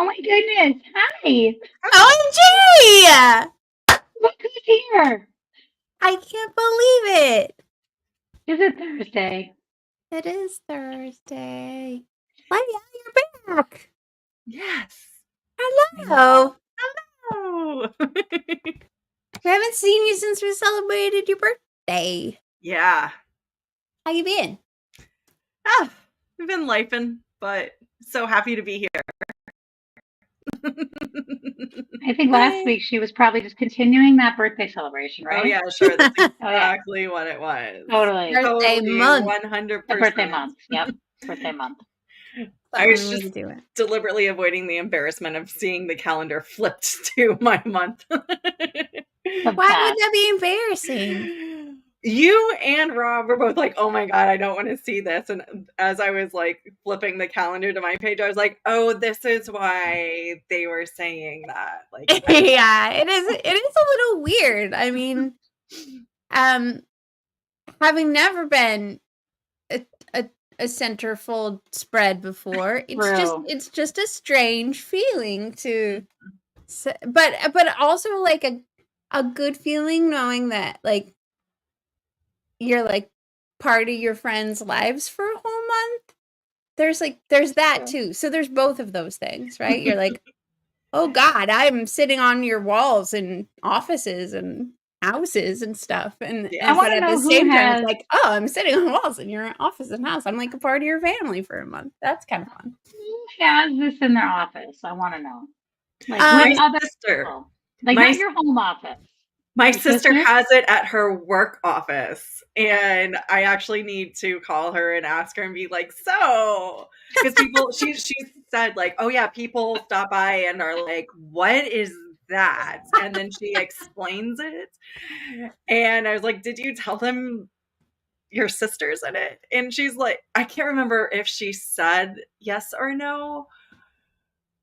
Oh my goodness. Hi. OMG! Look who's here. I can't believe it. Is it Thursday? It is Thursday. Leigh-A, you're back. Yes. Hello. Hello. We haven't seen you since we celebrated your birthday. Yeah. How you been? We've been lifing, but so happy to be here. I think last week she was probably just continuing that birthday celebration, right? Oh yeah, sure. That's exactly what it was. Totally. Birthday month. 100%. The birthday month. Yep. Birthday month. I was just deliberately avoiding the embarrassment of seeing the calendar flipped to my month. Why would that be embarrassing? You and Rob were both like, oh my God, I don't want to see this. And as I was like flipping the calendar to my page, I was like, oh, this is why they were saying that. Like, yeah, it is a little weird. I mean, having never been a centerfold spread before, it's just a strange feeling to, but also like a good feeling knowing that like you're like part of your friends' lives for a whole month. There's that too. So there's both of those things, right? You're like, oh God, I'm sitting on your walls in offices and houses and stuff. And but at the same time, it's like, oh, I'm sitting on walls in your office and house. I'm like a part of your family for a month. That's kind of fun. Who has this in their office? I want to know. Like my sister. People. Like not your home office. My sister has it at her work office, and I actually need to call her and ask her and be like, so, because people, she said like, oh yeah, people stop by and are like, what is that? And then she explains it, and I was like, did you tell them your sister's in it? And she's like, I can't remember if she said yes or no.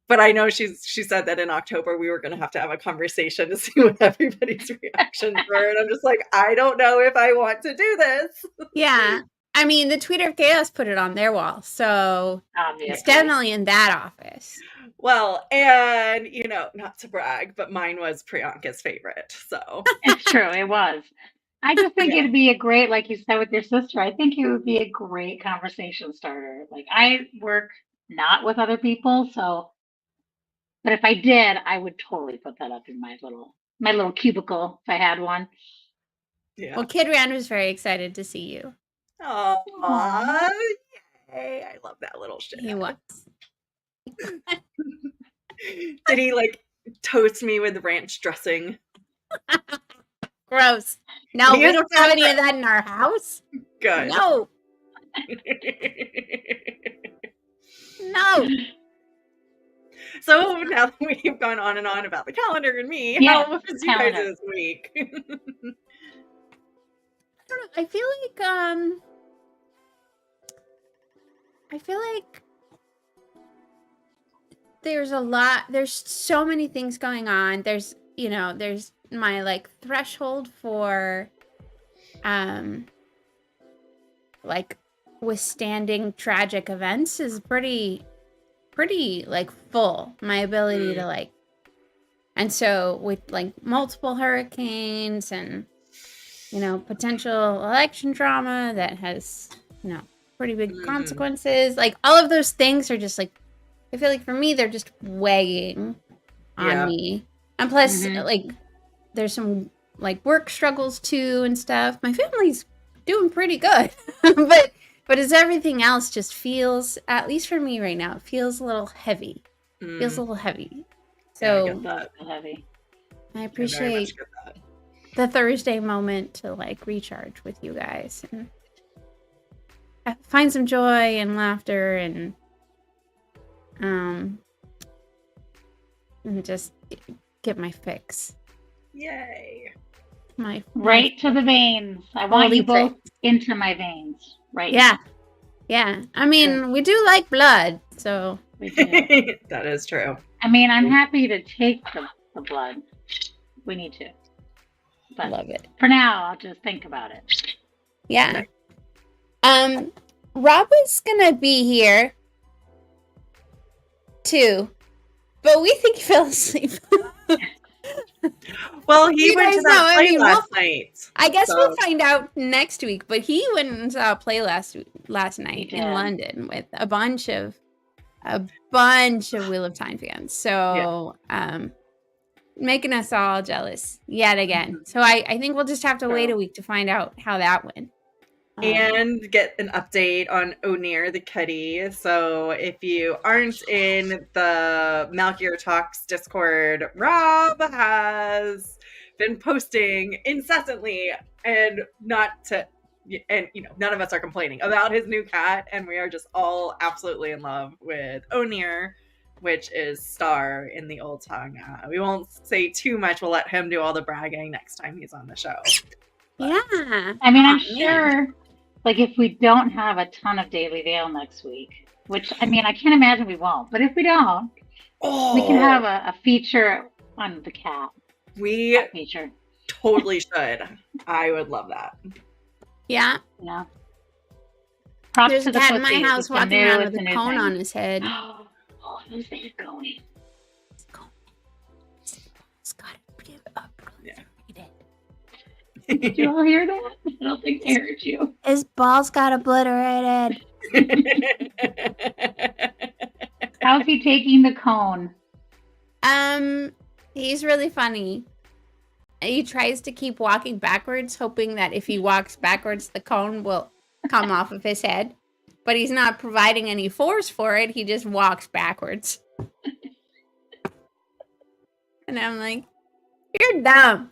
But I know she said that in October we were going to have a conversation to see what everybody's reactions were. And I'm just like, I don't know if I want to do this. Yeah. I mean, the Tweeter of Chaos put it on their wall. So obviously. It's definitely in that office. Well, and, you know, not to brag, but mine was Priyanka's favorite. So it's true. It was. I just think it'd be a great, like you said with your sister, I think it would be a great conversation starter. Like I work not with other people, so. But if I did, I would totally put that up in my little cubicle if I had one. Yeah. Well, Kid Rand was very excited to see you. Aww. Yay. I love that little shit. He was. Did he like toast me with ranch dressing? Gross. No, we don't have any of that in our house. Good. No. No. So now that we've gone on and on about the calendar and me, how was you guys this week? I don't know. I feel like there's so many things going on. There's my like threshold for like withstanding tragic events is pretty like full. My ability to like, and so with like multiple hurricanes and potential election drama that has pretty big consequences, like all of those things are just like, I feel like for me they're just weighing on me. And plus like there's some like work struggles too and stuff. My family's doing pretty good. But as everything else just feels, at least for me right now, it feels a little heavy. Feels a little heavy. So I get that. Heavy. I appreciate the Thursday moment to like recharge with you guys and find some joy and laughter and just get my fix. Yay. Right to the veins. I want you both into my veins. Right. Yeah. Yeah. I mean, we do like blood, so. We do. That is true. I mean, I'm happy to take the blood. We need to. But love it. For now, I'll just think about it. Yeah. Rob is gonna be here too. but we think he fell asleep. Well, he You went to guys that know, I play mean, last night. I guess So- we'll find out next week. But he went and saw a play last night in did. London with a bunch of Wheel of Time fans. So making us all jealous yet again. So I think we'll just have to wait a week to find out how that went. And get an update on O'Near the kitty. So if you aren't in the Malkier Talks Discord, Rob has been posting incessantly and none of us are complaining about his new cat, and we are just all absolutely in love with O'Near, which is Star in the old tongue. We won't say too much. We'll let him do all the bragging next time he's on the show. Yeah. I mean, I'm Oh, sure, like, if we don't have a ton of Daily Dale next week, which, I mean, I can't imagine we won't, but if we don't, we can have a feature on the cat. We Cat feature. totally should. I would love that. Yeah. Yeah. Props There's to a the cat in my pussies. house It's a walking new- around it's with a a new cone thing. on his head. Oh, who's there going? It's got Yeah. Did you all hear that? I don't think they heard you. His balls got obliterated. How's he taking the cone? He's really funny. He tries to keep walking backwards, hoping that if he walks backwards, the cone will come off of his head. But he's not providing any force for it. He just walks backwards. And I'm like, you're dumb.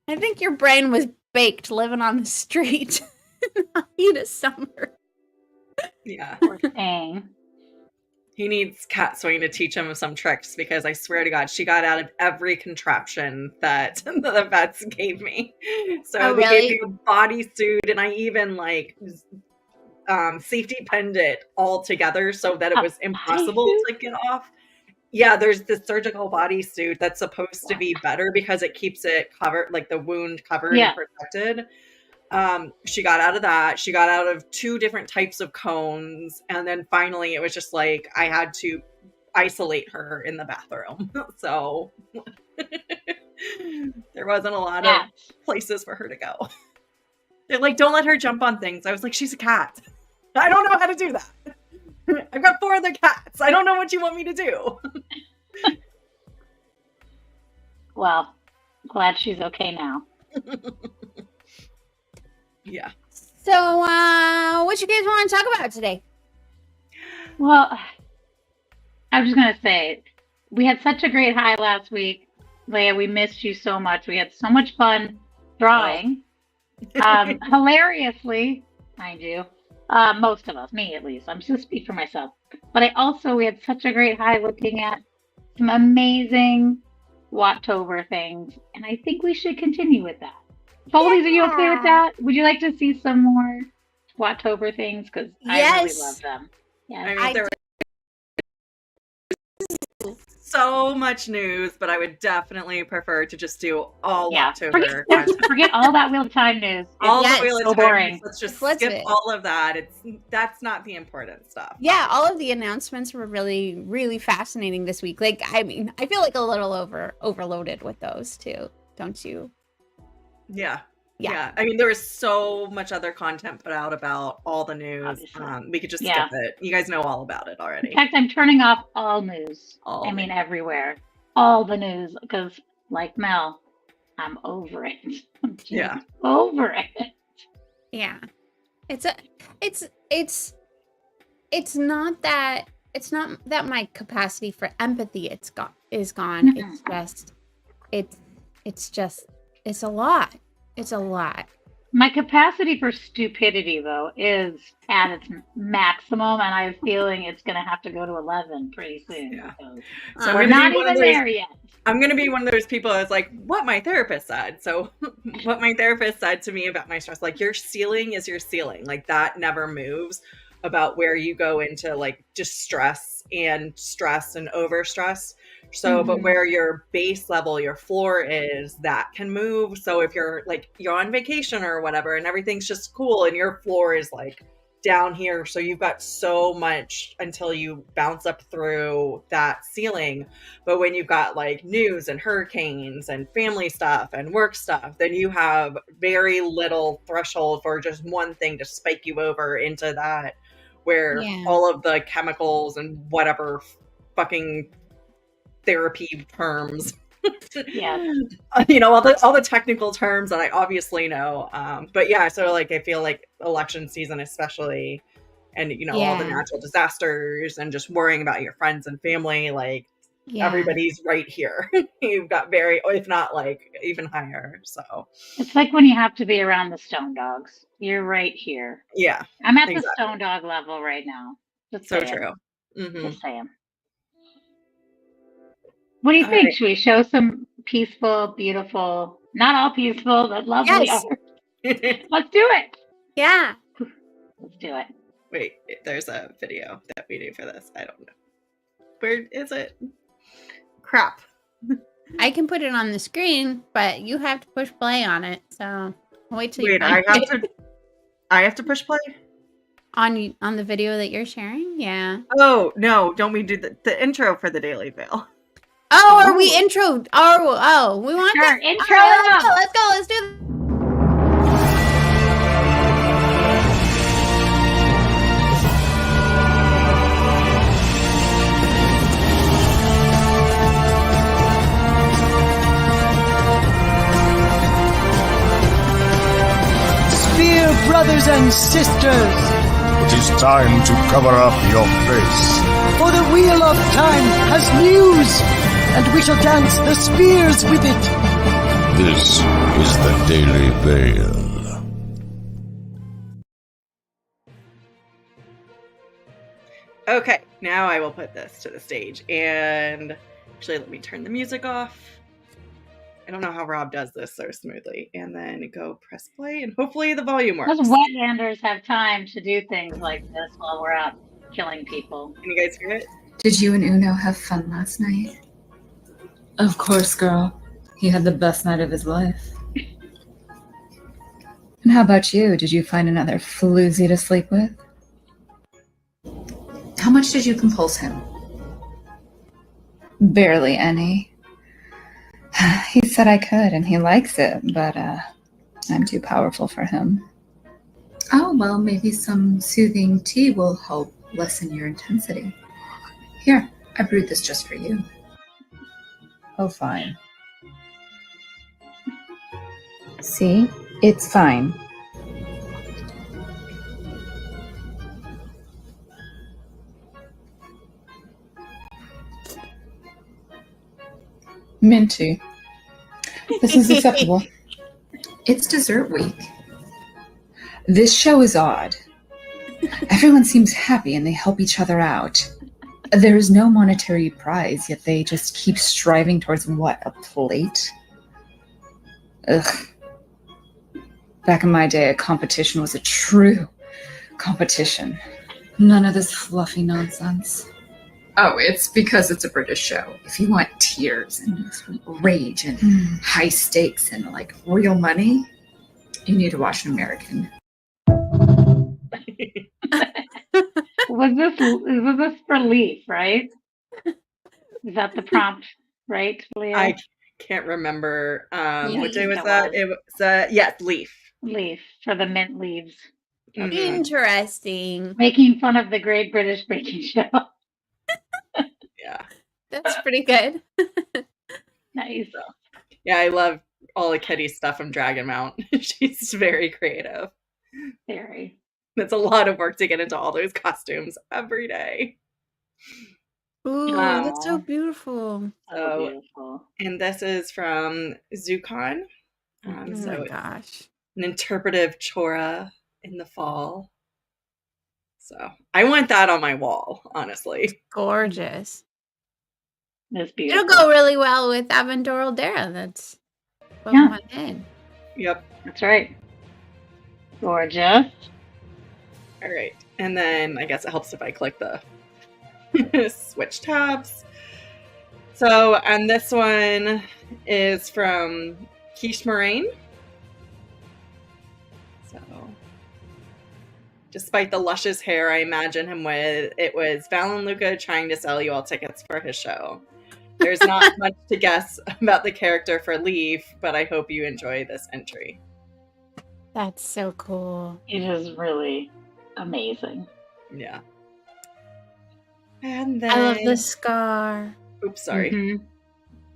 I think your brain was baked living on the street in the heat of summer. Yeah. Poor thing. He needs Cat Swing to teach him some tricks, because I swear to God, she got out of every contraption that the vets gave me. So Oh, they really? gave me a bodysuit, and I even safety pinned it all together so that it A was impossible bodysuit? to get off. Yeah, there's this surgical bodysuit that's supposed to be better because it keeps it covered, like the wound covered Yeah. and protected. She got out of that. She got out of 2 different types of cones, and then finally it was just like I had to isolate her in the bathroom. So there wasn't a lot of places for her to go. They're like, don't let her jump on things. I was like, she's a cat. I don't know how to do that. I've got 4 other cats. I don't know what you want me to do. Well, glad she's okay now. Yeah. So, what you guys want to talk about today? Well, I was just going to say, we had such a great high last week. Leigh-A, we missed you so much. We had so much fun drawing. Hilariously, mind you. Most of us, me at least. I'm just going to speak for myself. But we had such a great high looking at some amazing Whattober things. And I think we should continue with that. Foldies, are you okay with that? Would you like to see some more Whattober things? Because I really love them. Yeah, I mean, there was so much news, but I would definitely prefer to just do all Whattober. Forget all that Wheel of Time news. All the Wheel of Time boring. news. Let's just Flip skip it. all of that. That's not the important stuff. Yeah, all of the announcements were really, really fascinating this week. Like, I mean, I feel like a little overloaded with those too, don't you? Yeah. I mean, there was so much other content put out about all the news. Obviously. We could just skip it. You guys know all about it already. In fact, I'm turning off all news. All I mean, everywhere. All the news. Because, like Mel, I'm over it. I'm just over it. Yeah. It's not that my capacity for empathy is gone. It's a lot. It's a lot. My capacity for stupidity, though, is at its maximum, and I have a feeling it's going to have to go to 11 pretty soon. Yeah. So we're not even there yet. I'm going to be one of those people that's like, what my therapist said. So what my therapist said to me about my stress, like, your ceiling is your ceiling. Like, that never moves, about where you go into, like, just stress and overstress. So, but where your base level, your floor is, that can move. So if you're on vacation or whatever and everything's just cool and your floor is like down here, so you've got so much until you bounce up through that ceiling. But when you've got like news and hurricanes and family stuff and work stuff, then you have very little threshold for just one thing to spike you over into that, where Yeah. all of the chemicals and whatever fucking therapy terms, Yeah. all the technical terms that I obviously know. But yeah, so like I feel like election season especially, and all the Yeah. natural disasters and just worrying about your friends and family, like Yeah. everybody's right here. You've got very, if not like even higher. So It's like when you have to be around the stone dogs. You're right here. yeah, I'm at the exactly. stone dog level right now. Just So saying. true. Mm-hmm. Just saying. What do you All think? right. Should we show some peaceful, beautiful, not all peaceful, but lovely Yes. art? Let's do it. Yeah. Let's do it. Wait, there's a video that we do for this. I don't know. Where is it? Crap. I can put it on the screen, but you have to push play on it. So I'll wait till you Wait, find it. I have to push play? On the video that you're sharing. Yeah. Oh no! Don't we do the intro for the Daily Veil? Oh, are we intro? Oh, we want Sure, that. intro All it up. Let's go. Let's do it. Spear brothers and sisters, It is time to cover up your face. for the wheel of time has news, and we shall dance the spears with it. This is the Daily Veil. Okay, now I will put this to the stage. And actually, let me turn the music off. I don't know how Rob does this so smoothly. And then go press play, and hopefully the volume works. Those Wetlanders have time to do things like this while we're out killing people. Can you guys hear it? Did you and Uno have fun last night? Of course, girl. He had the best night of his life. And how about you? Did you find another floozy to sleep with? How much did you compulse him? Barely any. He said I could, and he likes it, but I'm too powerful for him. Oh, well, maybe some soothing tea will help lessen your intensity. Here, I brewed this just for you. Oh, fine. See? It's fine. Minty. This is acceptable. It's dessert week. This show is odd. Everyone seems happy and they help each other out. There is no monetary prize, yet they just keep striving towards what? A plate? Ugh. Back in my day, a competition was a true competition. None of this fluffy nonsense. Oh, it's because it's a British show. If you want tears and rage and high stakes and like real money, you need to watch an American. Was this for Leaf, right? Is that the prompt, right, Leah? I can't remember. What day was that that? was. It was, yes, Leaf. Leaf for the mint leaves. Mhm. Interesting. Making fun of the Great British Baking Show. Yeah. That's pretty good. Nice. Yeah, I love all of Kitty's stuff from Dragon Mount. She's very creative. Very. It's a lot of work to get into all those costumes every day. Ooh, Wow. that's so beautiful. So So- beautiful. And this is from Zukon. Oh my So gosh. an interpretive chora in the fall. So I want that on my wall, honestly. Gorgeous. It's beautiful. It'll go really well with Avendoral Dara. That's above Yeah. my head. Yep. That's right. Gorgeous. All right. And then I guess it helps if I click the switch tabs. So, and this one is from Quiche Moraine. So, Despite the luscious hair I imagine him with, it was Val and Luca trying to sell you all tickets for his show. There's not much to guess about the character for Leaf, but I hope you enjoy this entry. That's so cool. It is really amazing. Yeah. And then... I love the scar. Oops, sorry. Mhm.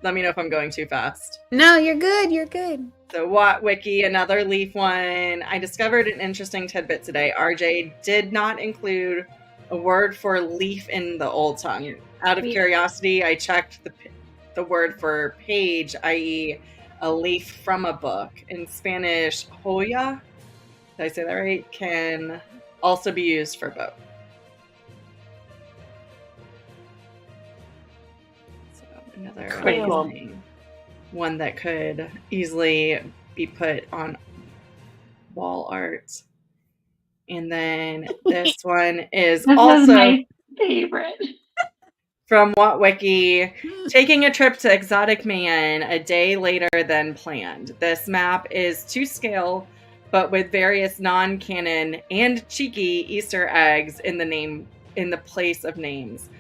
Let me know if I'm going too fast. No, you're good. You're good. So Watt Wiki, another Leaf one. I discovered an interesting tidbit today. RJ did not include a word for leaf in the Old Tongue. Out of curiosity, I checked the word for page, i.e. a leaf from a book. In Spanish, hoya, did I say that right? Can also be used for both. So another Cool. amazing one that could easily be put on wall art. And then this one is This also is my favorite. from Watt Wiki. Taking a trip to Exotic Mayan a day later than planned. This map is to scale, but with various non-canon and cheeky Easter eggs in the place of names.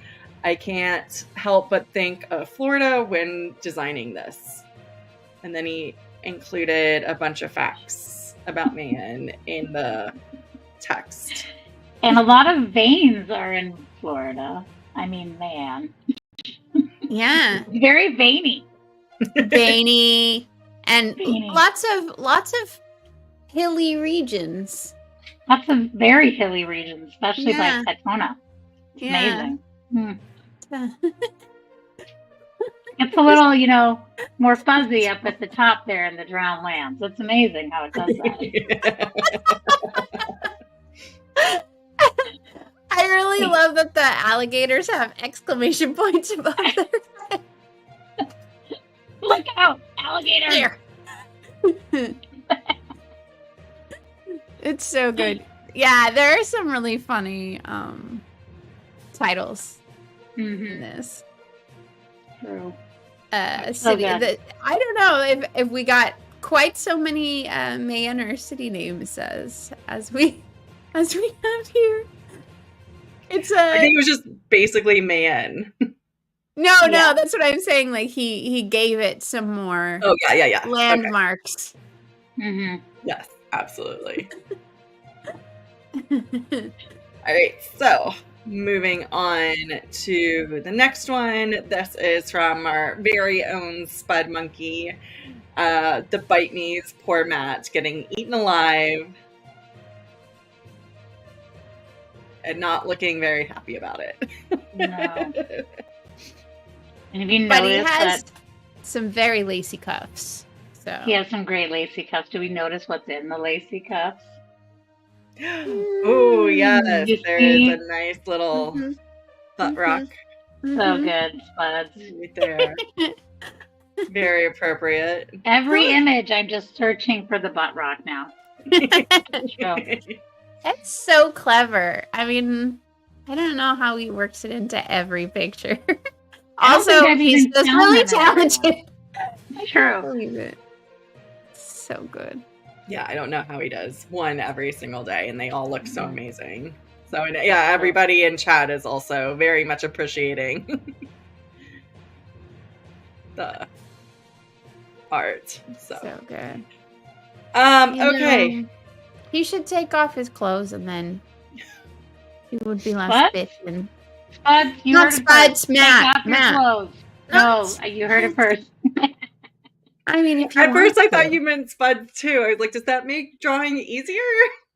I can't help but think of Florida when designing this. And then he included a bunch of facts about Mayan in the text. And a lot of veins are in Florida. I mean, man. Yeah. Very veiny. Veiny. And Veiny. lots of hilly regions. Lots of very hilly regions, especially Yeah. by Petona. It's Yeah. amazing. It's a little, more fuzzy up at the top there in the drowned lands. It's amazing how it does that. I really love that the alligators have exclamation points above their head. Look out, alligator! Here. It's so good. Yeah, there are some really funny titles in this. True. City. good. I don't know if we got quite so many Mayan or city names as we have here. It's I think it was just basically Mayan. No, Yeah. that's what I'm saying. Like he gave it some more Oh, yeah. landmarks. Hmm. Yes, absolutely. All right, so moving on to the next one. This is from our very own Spud Monkey. The Bite Me's poor Matt getting eaten alive and not looking very happy about it. No. And have you But he noticed has that some very lacy cuffs. So he has some great lacy cuffs? Do we notice what's in the lacy cuffs? Oh, yes. You There see? is a nice little Mhm. butt rock So Mhm. good, Spuds. right there. Very appropriate. Every image, I'm just searching for the butt rock now. True. That's so clever. I mean, I don't know how he works it into every picture. I don't Also, think I've he's even just found really that everyone. talented. I True. believe it. So good. Yeah, I don't know how he does one every single day, and they all look so amazing. So, yeah, everybody in chat is also very much appreciating the art. So good. Okay. You know, he should take off his clothes and then he would be less What? bitchin'. Spuds, you Not heard it Spuds, first. Matt, Take off your Matt. clothes. Not No, you heard it first. I mean, if you At first, I want thought to. you meant Spud too. I was like, does that make drawing easier?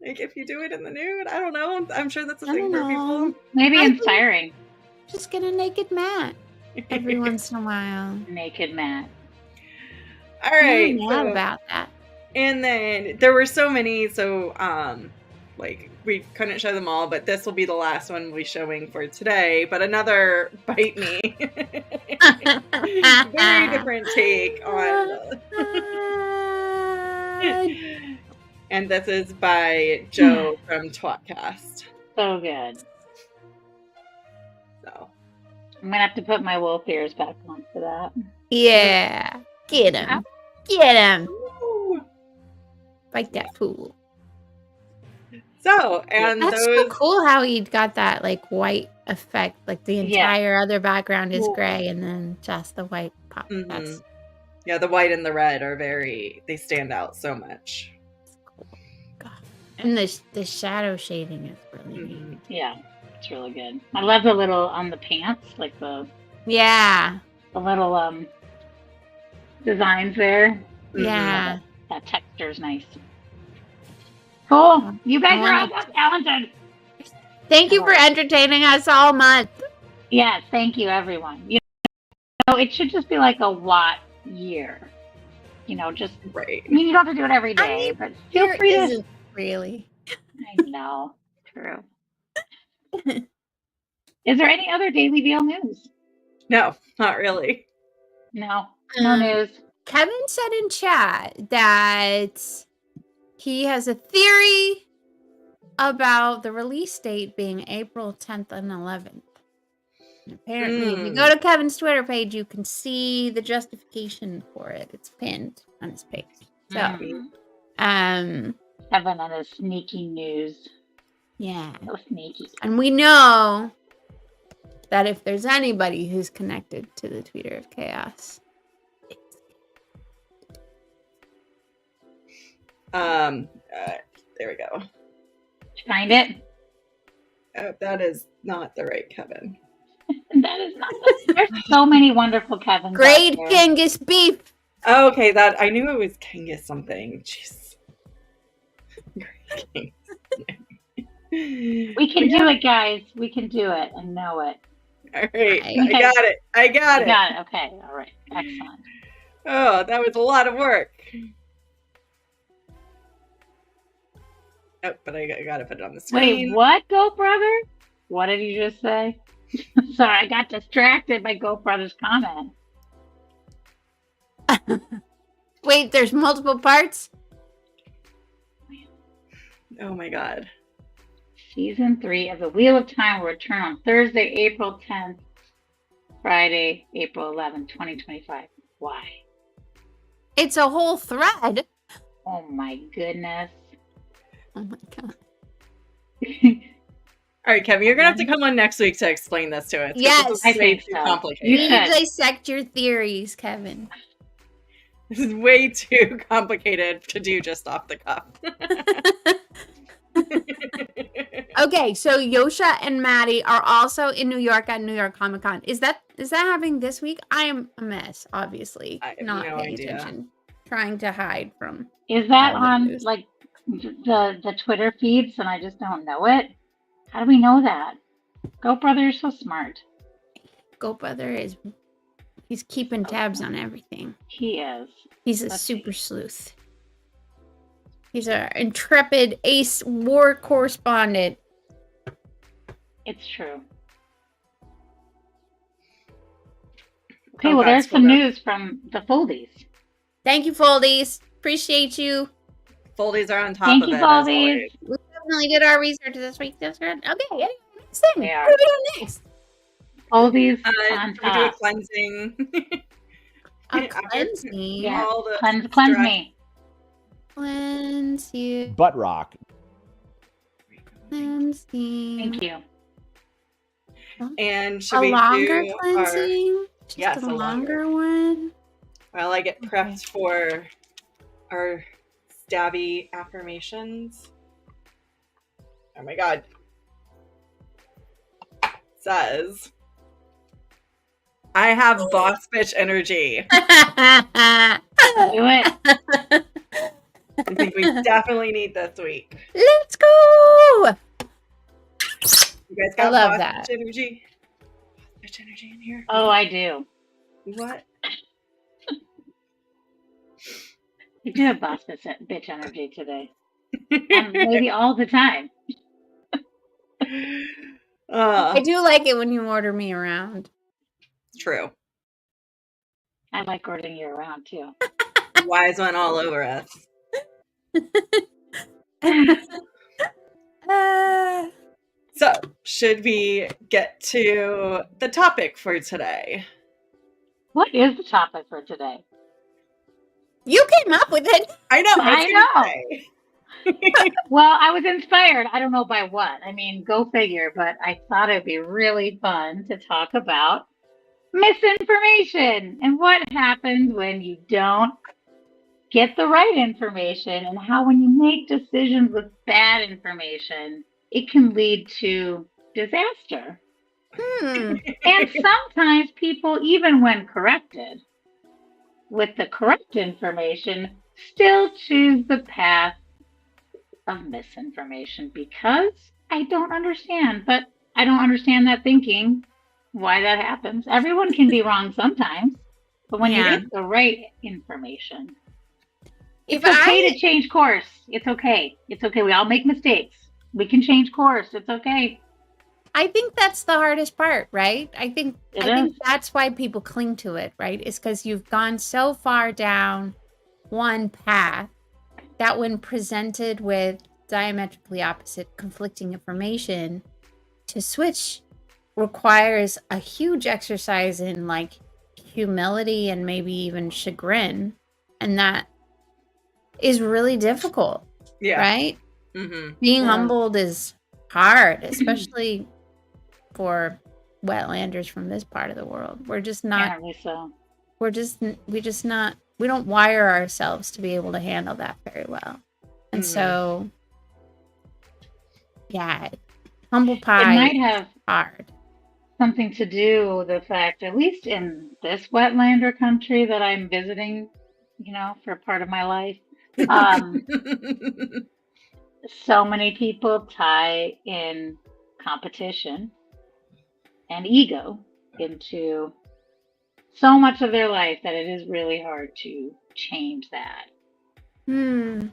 Like, if you do it in the nude? I don't know. I'm sure that's a I thing don't for know. people. Maybe I inspiring. Just get a naked Matt every once in a while. Naked Matt. All right. I'm mad So, about that. and then there were so many, so like we couldn't show them all, but this will be the last one we'll be showing for today. But another Bite Me, very different take on. And this is by Joe from Twatcast. So good. So I'm gonna have to put my wolf ears back on for that. Yeah. Get him. Get him. Ooh. Like that fool. So, and That's those so cool how he got that like white effect. Like the Yeah. entire other background is Cool. gray and then just the white pop. Mhm. That's yeah, the white and the red are they stand out so much. cool. God. And the shadow shading is really neat. Mhm. Yeah, it's really good. I love the little on the pants, like the Yeah. little designs there. Yeah. That texture's nice. Cool. You guys I are all wanna- so talented. Thank you for entertaining us all month. Yes, thank you, everyone. You know, it should just be like a Watt year. You know, just Right. I mean, you don't have to do it every I day, mean, but feel There free to. isn't really. I know. True. Is there any other Daily Veal news? No, not really. No. No news. Kevin said in chat that he has a theory about the release date being April 10th and 11th. And apparently, if you go to Kevin's Twitter page, you can see the justification for it. It's pinned on his page. So, Kevin and his sneaky news. yeah. So sneaky. And we know that if there's anybody who's connected to the Tweeter of Chaos, There we go. Find it. That is not the right Kevin. That is not. There's so many wonderful Kevins. Great out there. Genghis beef. Oh, okay, that I knew it was Kangas something. Jeez. Great. We can do it, guys. We can do it. I know it. All right, I I got it. I got You it. got it. Okay. All right. Excellent. Oh, that was a lot of work. Oh, but I got to put it on the screen. Wait, what, Goat Brother? What did you just say? Sorry, I got distracted by Goat Brother's comment. Wait, there's multiple parts? Oh my god. Season 3 of The Wheel of Time will return on Thursday, April 10th, Friday, April 11th, 2025. Why? It's a whole thread. Oh my goodness. Oh my god. All right, Kevin, you're gonna have to come on next week to explain this to us. 'Cause Yes. this is I way think too so. complicated. You You should. dissect your theories, Kevin. This is way too complicated to do just off the cuff. Okay, so Yosha and Maddie are also in New York at New York Comic Con. Is that happening this week? I am a mess, obviously. I have Not no paying idea. attention. Trying to hide from. Is that All the on news. like the Twitter feeds and I just don't know it? How do we know that? Goat Brother, you're so smart. Goat Brother he's keeping tabs on everything. He is. He's a Let's super sleuth. He's an intrepid ace war correspondent. It's true. Okay, Oh, well, God, there's scroll some down. news from the Foldies. Thank you, Foldies. Appreciate you. Foldies are on top Thank of you, it. As Foldies. always. We definitely did our research this week. That's right. Okay, anyway, next thing. They What are. are we doing next? Foldies Should on we do a top. cleansing? A After cleansing. Yeah. all the Cleanse stress. me. Cleanse you. Butt rock. Cleanse you. Thank you. And should A we longer do our... cleansing? Just Yes, a a longer one? While I get prepped for our stabby affirmations. Oh my god. It says, I have boss bitch energy. Do it. I think we definitely need this week. Let's go! You guys got I love boss that. bitch energy? Boss bitch energy in here? Oh, I do. What? You do have boss bitch energy today. Maybe all the time. I do like it when you order me around. True. I like ordering you around too. Wise one all over us. So, should we get to the topic for today? What is the topic for today? You came up with it. I know. I was know. gonna say. Well, I was inspired. I don't know by what. I mean, go figure, but I thought it'd be really fun to talk about misinformation and what happens when you don't get the right information and how when you make decisions with bad information, it can lead to disaster. And sometimes people, even when corrected with the correct information, still choose the path of misinformation because I don't understand. But I don't understand that thinking, why that happens. Everyone can be wrong sometimes, but when you get the right information, it's okay to change course. It's okay. It's okay. We all make mistakes. We can change course. It's okay. I think that's the hardest part, right? I think that's why people cling to it, right? It's because you've gone so far down one path that when presented with diametrically opposite conflicting information, to switch requires a huge exercise in like humility and maybe even chagrin. And that is really difficult, right? Mm-hmm. Being humbled is hard, especially for Wetlanders from this part of the world. We're just not, we don't wire ourselves to be able to handle that very well. And so, yeah, humble pie it might have hard. Something to do with the fact, at least in this Wetlander country that I'm visiting, for part of my life, so many people tie in competition and ego into so much of their life that it is really hard to change that. Being,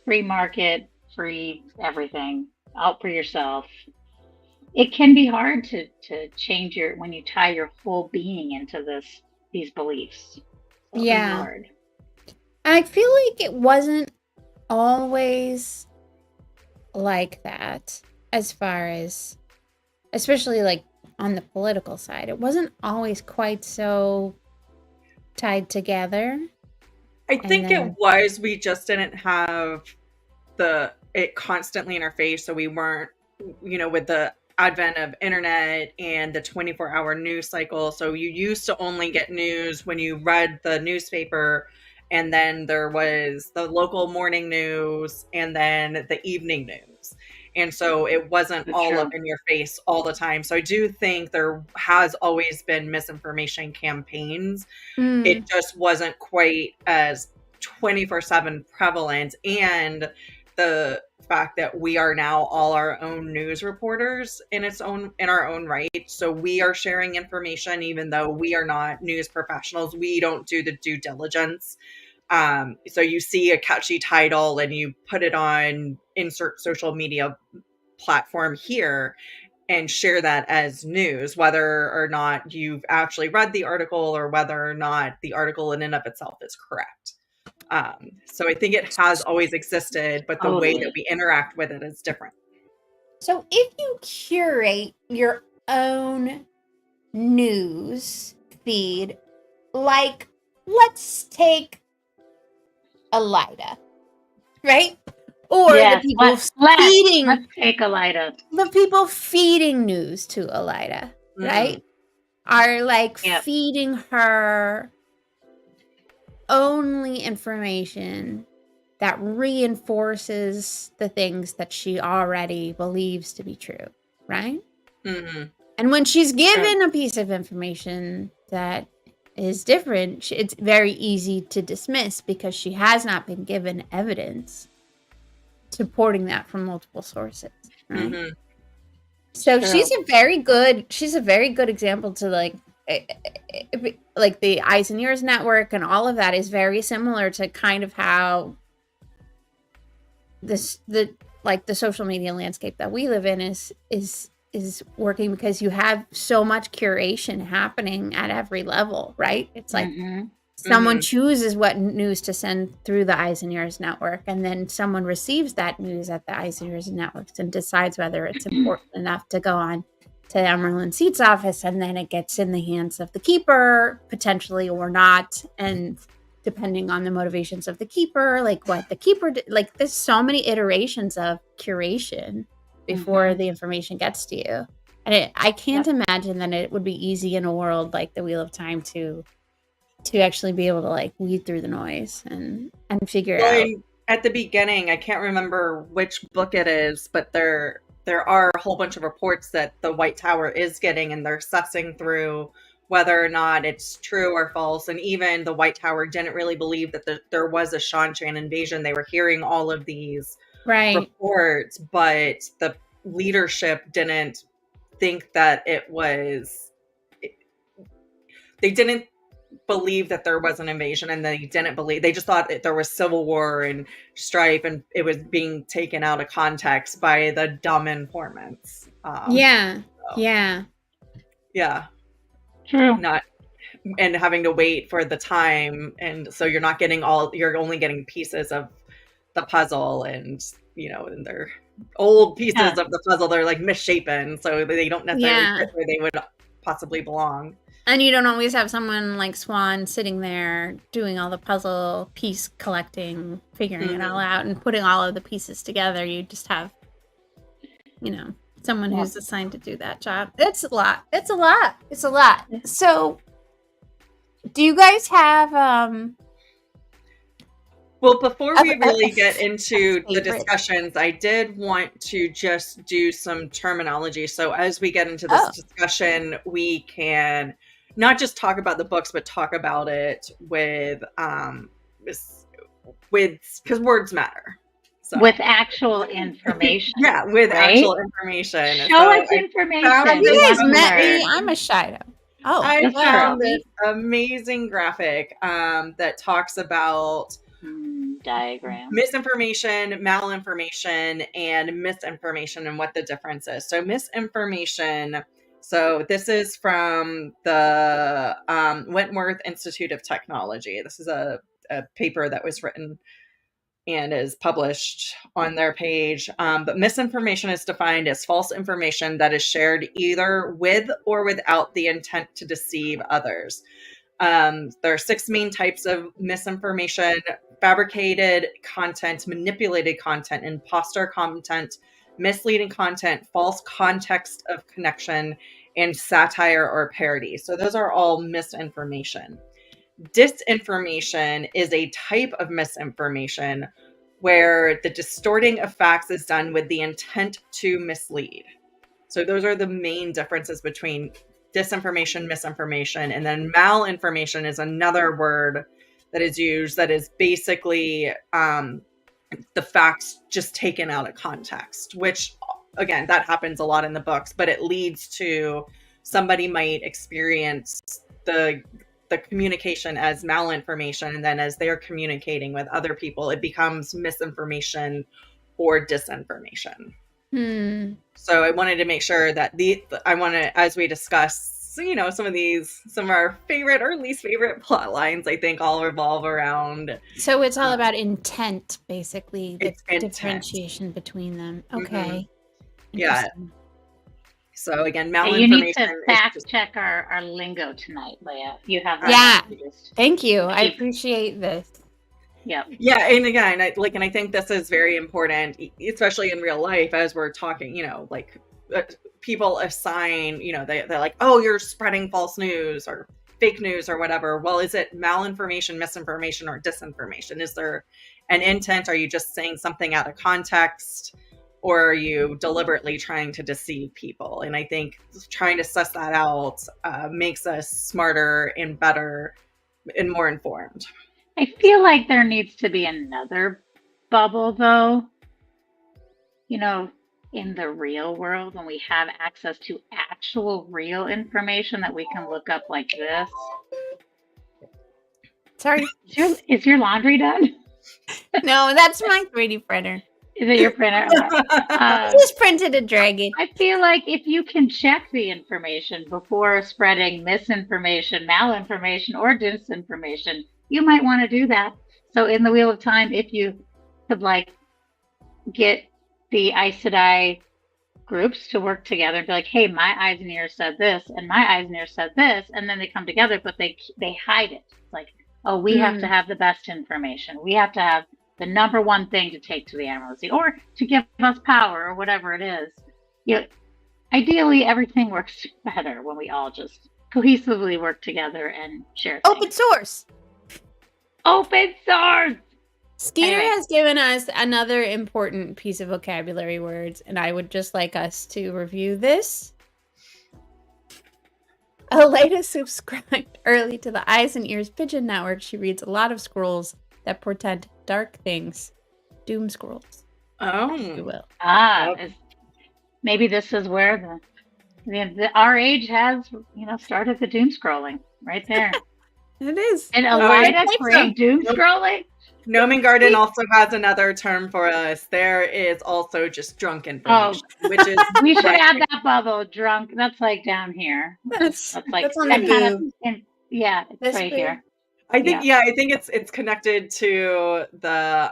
free market, free everything, out for yourself. It can be hard to change when you tie your whole being into these beliefs. So hard. I feel like it wasn't always like that as far as, especially like on the political side. It wasn't always quite so tied together. I think it was. We just didn't have it constantly in our face. So we weren't, with the advent of internet and the 24-hour news cycle. So you used to only get news when you read the newspaper, and then there was the local morning news and then the evening news. And so it wasn't all up in your face all the time. So I do think there has always been misinformation campaigns. It just wasn't quite as 24/7 prevalent. And the fact that we are now all our own news reporters in our own right. So we are sharing information, even though we are not news professionals. We don't do the due diligence. So you see a catchy title and you put it on insert social media platform here and share that as news, whether or not you've actually read the article or whether or not the article in and of itself is correct. So I think it has always existed, but the way that we interact with it is different. So if you curate your own news feed, like let's take Elida, right? Or the people feeding. Let's take Elida. The people feeding news to Elida, right? Are like feeding her only information that reinforces the things that she already believes to be true, right? And when she's given a piece of information that is different, it's very easy to dismiss because she has not been given evidence supporting that from multiple sources, right? So she's a very good example to like the Eyes and Ears network, and all of that is very similar to kind of how the social media landscape that we live in is working, because you have so much curation happening at every level, right? It's like someone chooses what news to send through the Eyes and Ears network, and then someone receives that news at the Eyes and Ears networks and decides whether it's important enough to go on to Emerald Seat's office, and then it gets in the hands of the keeper, potentially or not, and depending on the motivations of the keeper, like what the keeper did. Like there's so many iterations of curation before the information gets to you. And I can't imagine that it would be easy in a world like the Wheel of Time to actually be able to like weed through the noise and figure out. At the beginning, I can't remember which book it is, but there are a whole bunch of reports that the White Tower is getting, and they're sussing through whether or not it's true or false. And even the White Tower didn't really believe that there was a Shan-Chan invasion. They were hearing all of these reports, but the leadership didn't think that it was. They didn't believe that there was an invasion, and they just thought that there was civil war and strife, and it was being taken out of context by the dumb informants. True. And having to wait for the time, and so you're only getting pieces of the puzzle, and and they're old pieces of the puzzle. They're like misshapen, so they don't necessarily fit where they would possibly belong. And you don't always have someone like Swan sitting there doing all the puzzle piece collecting, figuring it all out, and putting all of the pieces together. You just have, someone who's assigned to do that job. It's a lot. So, do you guys have Well, before we really get into the discussions, I did want to just do some terminology. So as we get into this discussion, we can not just talk about the books, but talk about it with because words matter. So. With actual information. With actual information. Show us information. You guys met me. I'm a Shido. I found this amazing graphic that talks about diagram, misinformation, malinformation, and misinformation, and what the difference is. So misinformation. So this is from the Wentworth Institute of Technology. This is a paper that was written and is published on their page. But misinformation is defined as false information that is shared either with or without the intent to deceive others. There are 6 main types of misinformation: fabricated content, manipulated content, imposter content, misleading content, false context of connection, and satire or parody. So those are all misinformation. Disinformation is a type of misinformation where the distorting of facts is done with the intent to mislead. So those are the main differences between disinformation, misinformation, and then malinformation is another word that is used that is basically the facts just taken out of context, which again, that happens a lot in the books, but it leads to somebody might experience the communication as malinformation, and then as they're communicating with other people, it becomes misinformation or disinformation. So I wanted to make sure that as we discuss, some of our favorite or least favorite plot lines, I think all revolve around. So it's all about intent, basically, the intent. Differentiation between them. Okay. Yeah. So again, malinformation. You need to fact check our lingo tonight, Leigh-A. You have that. Yeah. Thank you. I appreciate this. Yeah. Yeah, and again, I think this is very important, especially in real life, as we're talking. People assign, they're like, oh, you're spreading false news or fake news or whatever. Well, is it malinformation, misinformation, or disinformation? Is there an intent? Are you just saying something out of context? Or are you deliberately trying to deceive people? And I think trying to suss that out makes us smarter and better and more informed. I feel like there needs to be another bubble, though. In the real world, when we have access to actual real information that we can look up like this. Sorry. Is your laundry done? No, that's my 3D printer. Is it your printer? I just printed a dragon. I feel like if you can check the information before spreading misinformation, malinformation, or disinformation, you might want to do that. So in the Wheel of Time, if you could get the Aes Sedai groups to work together and be like, hey, my eyes and ears said this, and my eyes and ears said this, and then they come together, but they hide it. It's like, oh, we have to have the best information. We have to have the number one thing to take to the Emerald Sea, or to give us power, or whatever it is. You know, ideally, everything works better when we all just cohesively work together and share things. Open source. Open source. Skeeter Anyway. has given us another important piece of vocabulary words, and I would just like us to review this. Aleida subscribed early to the Eyes and Ears Pigeon Network. She reads a lot of scrolls that portend dark things. Doom scrolls, if you will. Maybe this is where our age has, started the doom scrolling right there. It is. And Aleida created doom scrolling? Gnoming Garden also has another term for us. There is also just drunk information, which is we should add that bubble. Drunk. That's like down here. That's like that's on the boob. It's This right boob. here. I think I think it's connected to the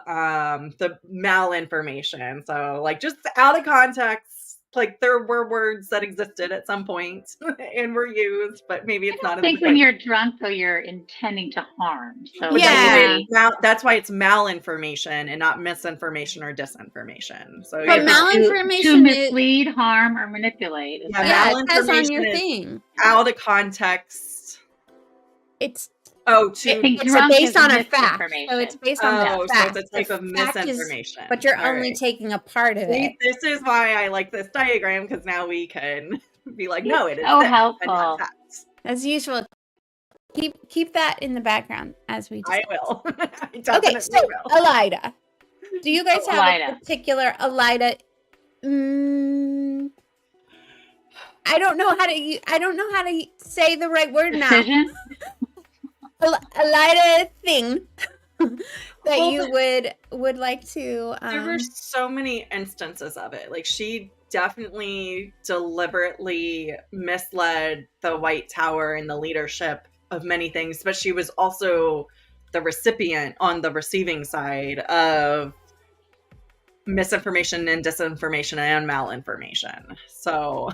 malinformation. So like just out of context, like there were words that existed at some point and were used, but maybe it's not. I think when you're drunk, though, you're intending to harm. So that's why it's malinformation and not misinformation or disinformation. So but malinformation to mislead, harm, or manipulate. It says on your thing. Out of context. It's based on a fact. So it's based on that fact. So it's a type of misinformation. But you're only taking a part of it. This is why I like this diagram, because now we can be like, no, it is so helpful. That's useful. Keep that in the background as we discuss. I will. Okay, so Aleida. Do you guys have a particular Aleida? I don't know how to say the right word now. Decision? Aleida thing that you would like to there were so many instances of it. Like she definitely deliberately misled the White Tower and the leadership of many things, but she was also the recipient on the receiving side of misinformation and disinformation and malinformation. So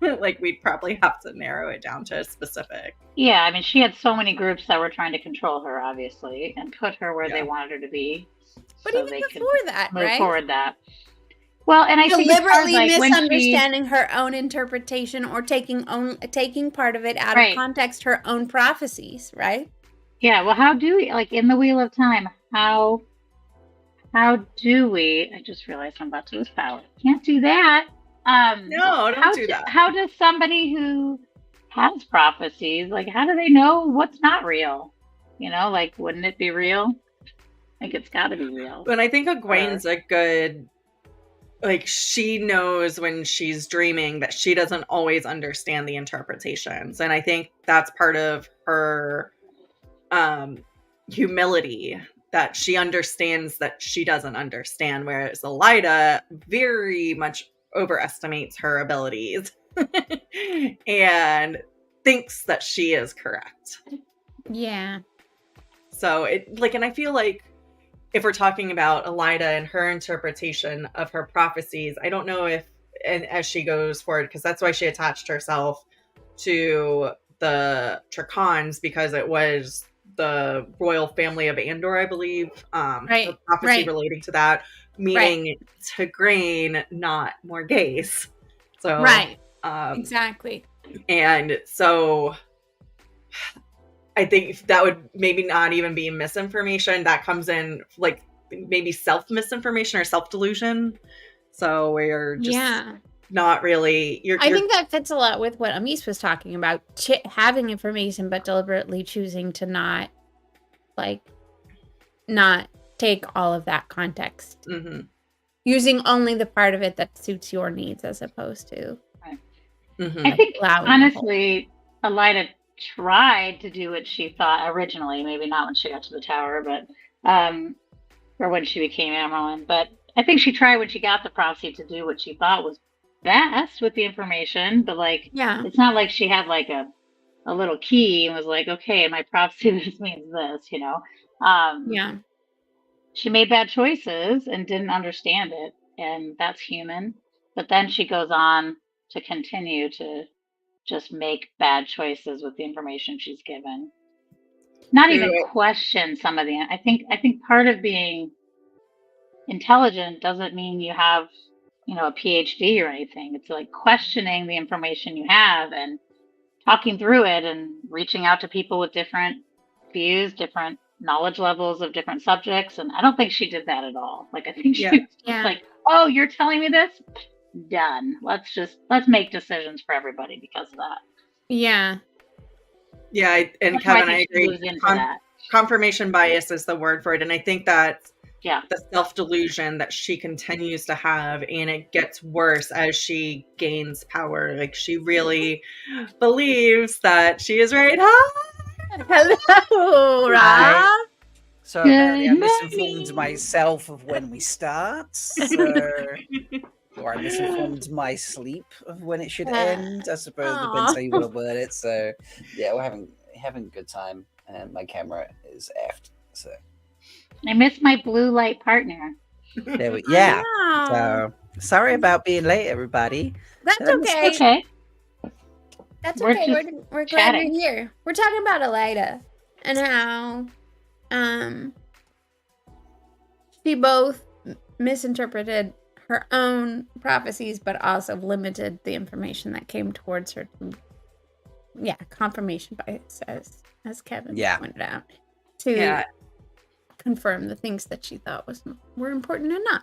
like we'd probably have to narrow it down to a specific. Yeah, I mean, she had so many groups that were trying to control her, obviously, and put her where they wanted her to be. But so even they before could that, move right? forward that. Well, and I think deliberately like misunderstanding her own interpretation or taking part of it out of context, her own prophecies, right? Yeah. Well, how do we, like in the Wheel of Time? How do we? I just realized I'm about to lose power. Can't do that. No, don't do that. How does somebody who has prophecies, like, how do they know what's not real? Like, wouldn't it be real? Like, it's got to be real. But I think Egwene's a good, like, she knows when she's dreaming that she doesn't always understand the interpretations. And I think that's part of her humility, that she understands that she doesn't understand, whereas Aleida very much overestimates her abilities and thinks that she is correct. Yeah. So and I feel like if we're talking about Aleida and her interpretation of her prophecies, I don't know if, and as she goes forward, because that's why she attached herself to the Tricons, because it was the royal family of Andor, I believe. The prophecy relating to that, meaning to grain, not Morghese. So exactly. And so I think that would maybe not even be misinformation. That comes in like maybe self-misinformation or self-delusion. So we're just not really... I think that fits a lot with what Amis was talking about. Having information, but deliberately choosing to not take all of that context. Mm-hmm. Using only the part of it that suits your needs as opposed to... Mm-hmm. I think, honestly, Aleida tried to do what she thought originally, maybe not when she got to the tower, but or when she became Amerlin, but I think she tried when she got the prophecy to do what she thought was best with the information, but it's not like she had like a little key and was like, okay, my prophecy this means this, she made bad choices and didn't understand it, and that's human. But then she goes on to continue to just make bad choices with the information she's given. not even Ooh, question some of the. I think part of being intelligent doesn't mean you have, a PhD or anything. It's like questioning the information you have and talking through it and reaching out to people with different views, different knowledge levels of different subjects. And I don't think she did that at all. Like, I think she Yeah. was just Yeah. like, oh, you're telling me this? Done. Let's make decisions for everybody because of that. Yeah. Yeah, and That's why Kevin, I think she agree. moves into that. Confirmation bias is the word for it. And I think that's Yeah. the self-delusion that she continues to have, and it gets worse as she gains power. Like, she really believes that she is right. Hello, Hi. Rob. So apparently I Good misinformed morning. myself of when we start. So, or I misinformed my sleep of when it should end. I suppose depends how you want to word it. So yeah, we're having a good time, and my camera is effed. So I miss my blue light partner. there we yeah. Wow. So sorry about being late, everybody. That's Did I miss okay. Okay. That's We're okay. just We're glad chatting. you're here. We're talking about Elida and how she both misinterpreted her own prophecies, but also limited the information that came towards her. Yeah, confirmation bias, as Kevin pointed out, to confirm the things that she thought were important and not.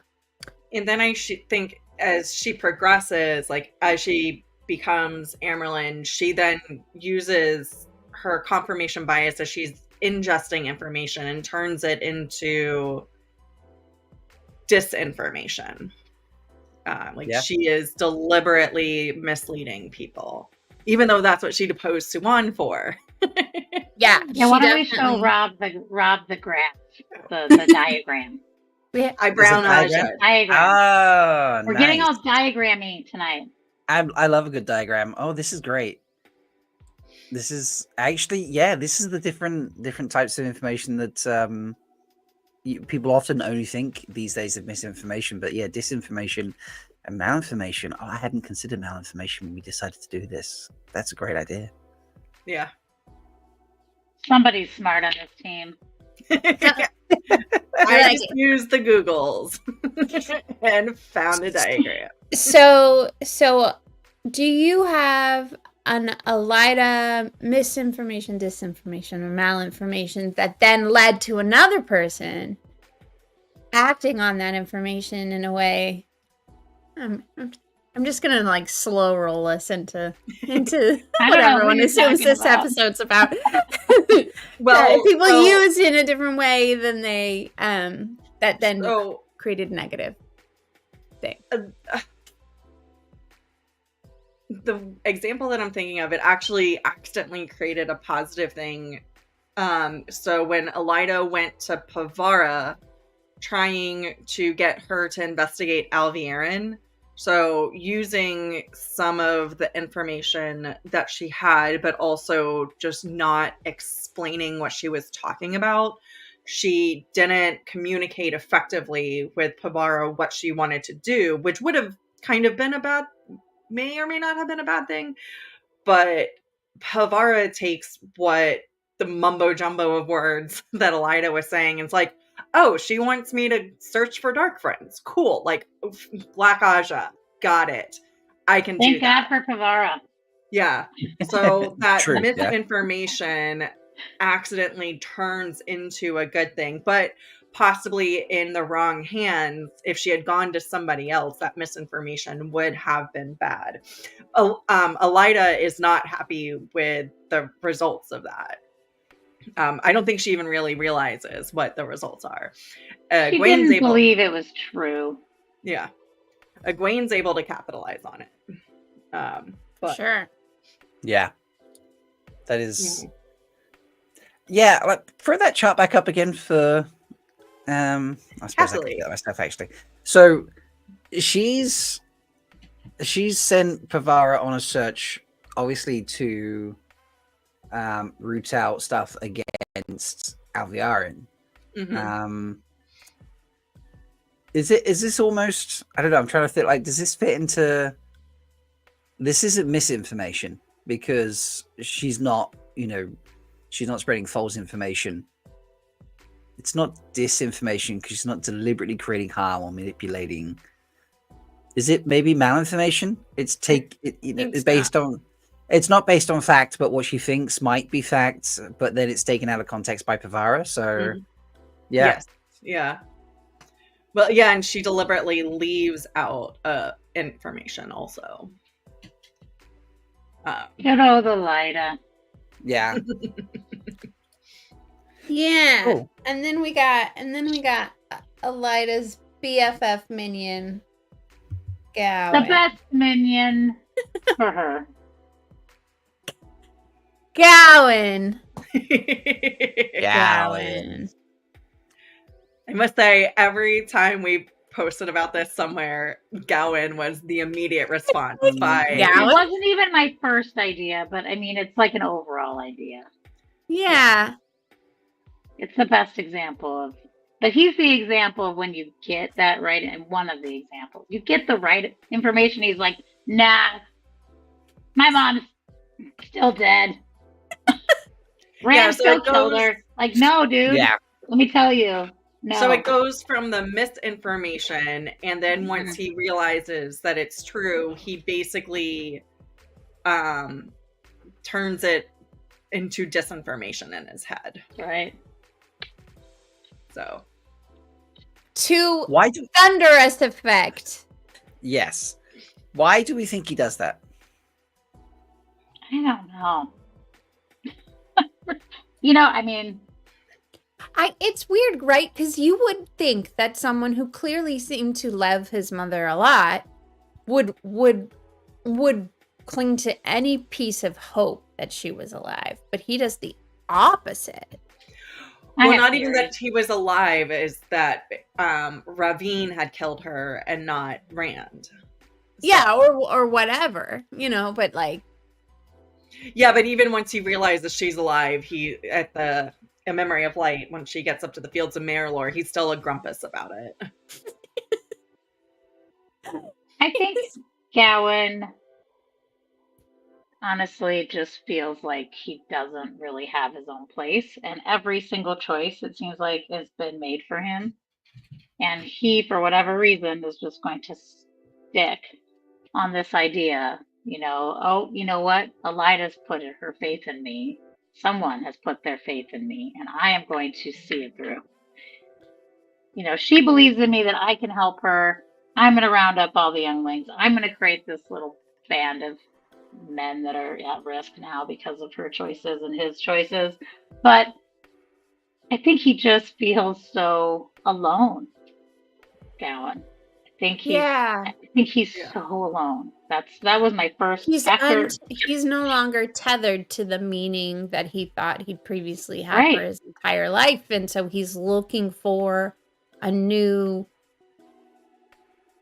And then I think as she progresses, like as she becomes Amerlin, she then uses her confirmation bias as she's ingesting information and turns it into disinformation. She is deliberately misleading people, even though that's what she deposed Suan for. Yeah. Why don't we show Rob the graph, the diagram? I brown eyes. Diagram. We're Nice. getting all diagrammy tonight. I love a good diagram. Oh, this is great. This is actually, this is the different types of information that people often only think these days of misinformation, but disinformation and malinformation. Oh, I hadn't considered malinformation when we decided to do this. That's a great idea. Yeah. Somebody's smart on this team. I just used the Googles and found a diagram. So do you have an Elida misinformation, disinformation, or malinformation that then led to another person acting on that information in a way? I'm just gonna like slow roll us into what everyone assumes this episode's about. Well, people use in a different way than they that then created negative thing. The example that I'm thinking of, it actually accidentally created a positive thing. So when Elida went to Pavara trying to get her to investigate Alviarin, so using some of the information that she had, but also just not explaining what she was talking about, she didn't communicate effectively with Pavara what she wanted to do, which would have kind of been may or may not have been a bad thing. But Pavara takes what the mumbo jumbo of words that Elida was saying, and it's like, oh, she wants me to search for dark friends. Cool. Like, Black Aja. Got it. I can do that. Thank God for Pavara. Yeah. So that misinformation accidentally turns into a good thing, but possibly in the wrong hands. If she had gone to somebody else, that misinformation would have been bad. Elida is not happy with the results of that. I don't think she even really realizes what the results are. She didn't believe it was true. Yeah. Egwene's able to capitalize on it. But sure. Yeah. That is... Yeah, like, throw that chart back up again for... I suppose I can do that myself, actually. So, she's sent Pavara on a search, obviously, to root out stuff against Alviarin. Mm-hmm. Is this almost... I don't know, I'm trying to think, like, does this fit into... This isn't misinformation, because she's not, she's not spreading false information. It's not disinformation because she's not deliberately creating harm or manipulating. Is it maybe malinformation? It's it's based on. It's not based on fact, but what she thinks might be facts, but then it's taken out of context by Pavara. So, yeah. Yes. Yeah. Well, yeah, and she deliberately leaves out information also. You know, the Leigh-A. Yeah. Yeah. Cool. And then we got Elida's BFF minion, Gowan. The best minion for her. Gowan. Gowan. I must say, every time we posted about this somewhere, Gowan was the immediate response by It wasn't even my first idea, but I mean, it's like an overall idea. Yeah. It's the best example of, but he's the example of when you get that right, and one of the examples. You get the right information, he's like, nah, my mom's still dead. Ram still killed her. Like, no, dude. Yeah. Let me tell you. No. So it goes from the misinformation, and then once he realizes that it's true, he basically turns it into disinformation in his head. Right. So To thunderous effect. Yes. Why do we think he does that? I don't know. You know, I mean, it's weird, right? Because you would think that someone who clearly seemed to love his mother a lot would cling to any piece of hope that she was alive, but he does the opposite. Well, not even that he was alive, is that Ravine had killed her and not Rand. So. Yeah, or whatever, you know, but like. Yeah, but even once he realizes she's alive, he at the A Memory of Light, when she gets up to the fields of Marilor, he's still a grumpus about it. I think Gowan honestly just feels like he doesn't really have his own place, and every single choice, it seems like, has been made for him, and he, for whatever reason, is just going to stick on this idea, you know, oh, you know what, Elida's put her faith in me, someone has put their faith in me, and I am going to see it through. You know, she believes in me that I can help her. I'm going to round up all the younglings. I'm going to create this little band of men that are at risk now because of her choices and his choices. But I think he just feels so alone, Gowan. I think he's so alone. That was my first. He's no longer tethered to the meaning that he thought he'd previously had for his entire life, and so he's looking for a new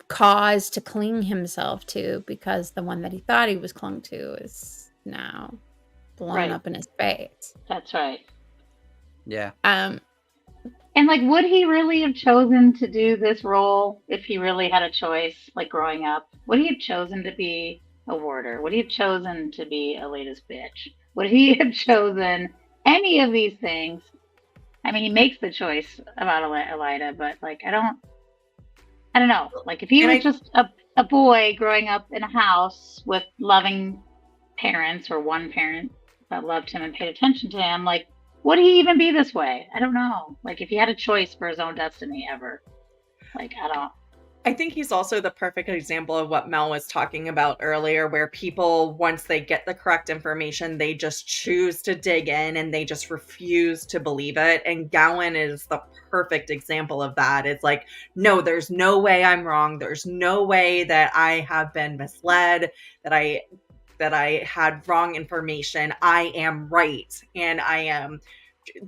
cause to cling himself to, because the one that he thought he was clung to is now blown up in his face. That's right. Yeah. And like, would he really have chosen to do this role if he really had a choice, like growing up? Would he have chosen to be a warder? Would he have chosen to be a latest bitch? Would he have chosen any of these things? I mean, he makes the choice about Elida, but like, I don't know. Like, if he was just a boy growing up in a house with loving parents, or one parent that loved him and paid attention to him, like, would he even be this way? I don't know. Like, if he had a choice for his own destiny ever. Like, I think he's also the perfect example of what Mel was talking about earlier, where people, once they get the correct information, they just choose to dig in and they just refuse to believe it. And Gowan is the perfect example of that. It's like, no, there's no way I'm wrong. There's no way that I have been misled, that I had wrong information. I am right. And I am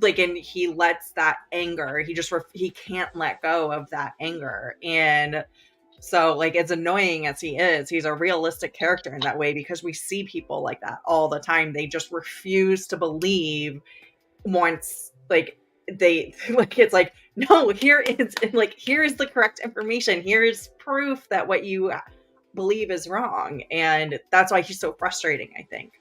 like, and he lets that anger, he can't let go of that anger. And so, like, as annoying as he is, he's a realistic character in that way, because we see people like that all the time. They just refuse to believe once, like, they, like, it's like, no, here is the correct information. Here is proof that what you believe is wrong. And that's why he's so frustrating, I think.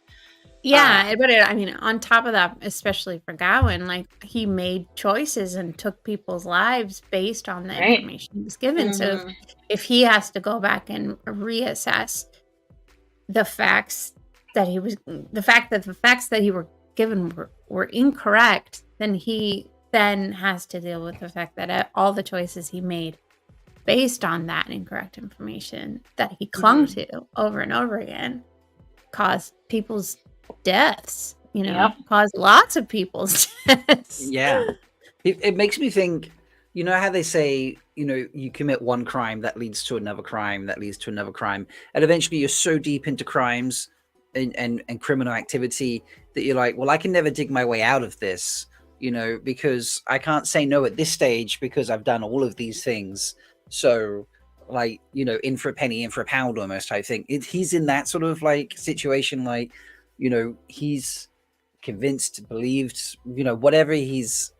Yeah, but I mean, on top of that, especially for Gowan, like he made choices and took people's lives based on the Right. information he was given. So if he has to go back and reassess the facts that the facts that he were given were incorrect, then he then has to deal with the fact that all the choices he made based on that incorrect information that he clung to over and over again caused people's deaths, caused lots of people's deaths. Yeah. It makes me think, you know how they say, you commit one crime that leads to another crime, that leads to another crime. And eventually you're so deep into crimes and criminal activity that you're like, well, I can never dig my way out of this, because I can't say no at this stage because I've done all of these things. So like, in for a penny, in for a pound almost type thing. He's in that sort of like situation, like, he's convinced, believed, whatever he's,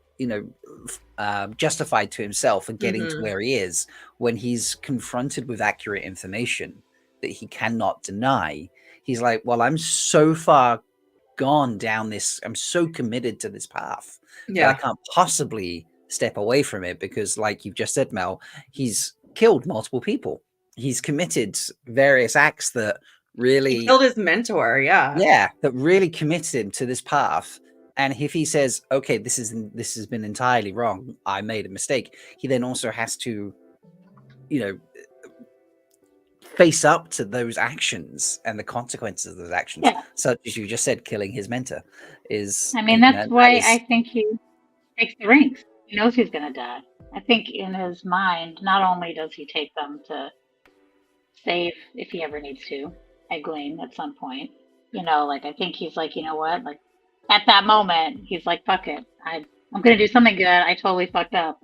justified to himself and getting to where he is. When he's confronted with accurate information that he cannot deny, he's like, well, I'm so far gone down this, I'm so committed to this path that I can't possibly step away from it, because like you've just said, Mel, he's killed multiple people. He's committed various acts that really he killed his mentor. That really committed him to this path. And if he says, okay, this has been entirely wrong, I made a mistake, he then also has to, face up to those actions and the consequences of those actions, such as you just said, killing his mentor is. I mean, that's why I think he takes the rings. He knows he's going to die. I think in his mind, not only does he take them to save, if he ever needs to, Egwene at some point, I think he's like, you know what, like at that moment, he's like, fuck it. I'm going to do something good. I totally fucked up.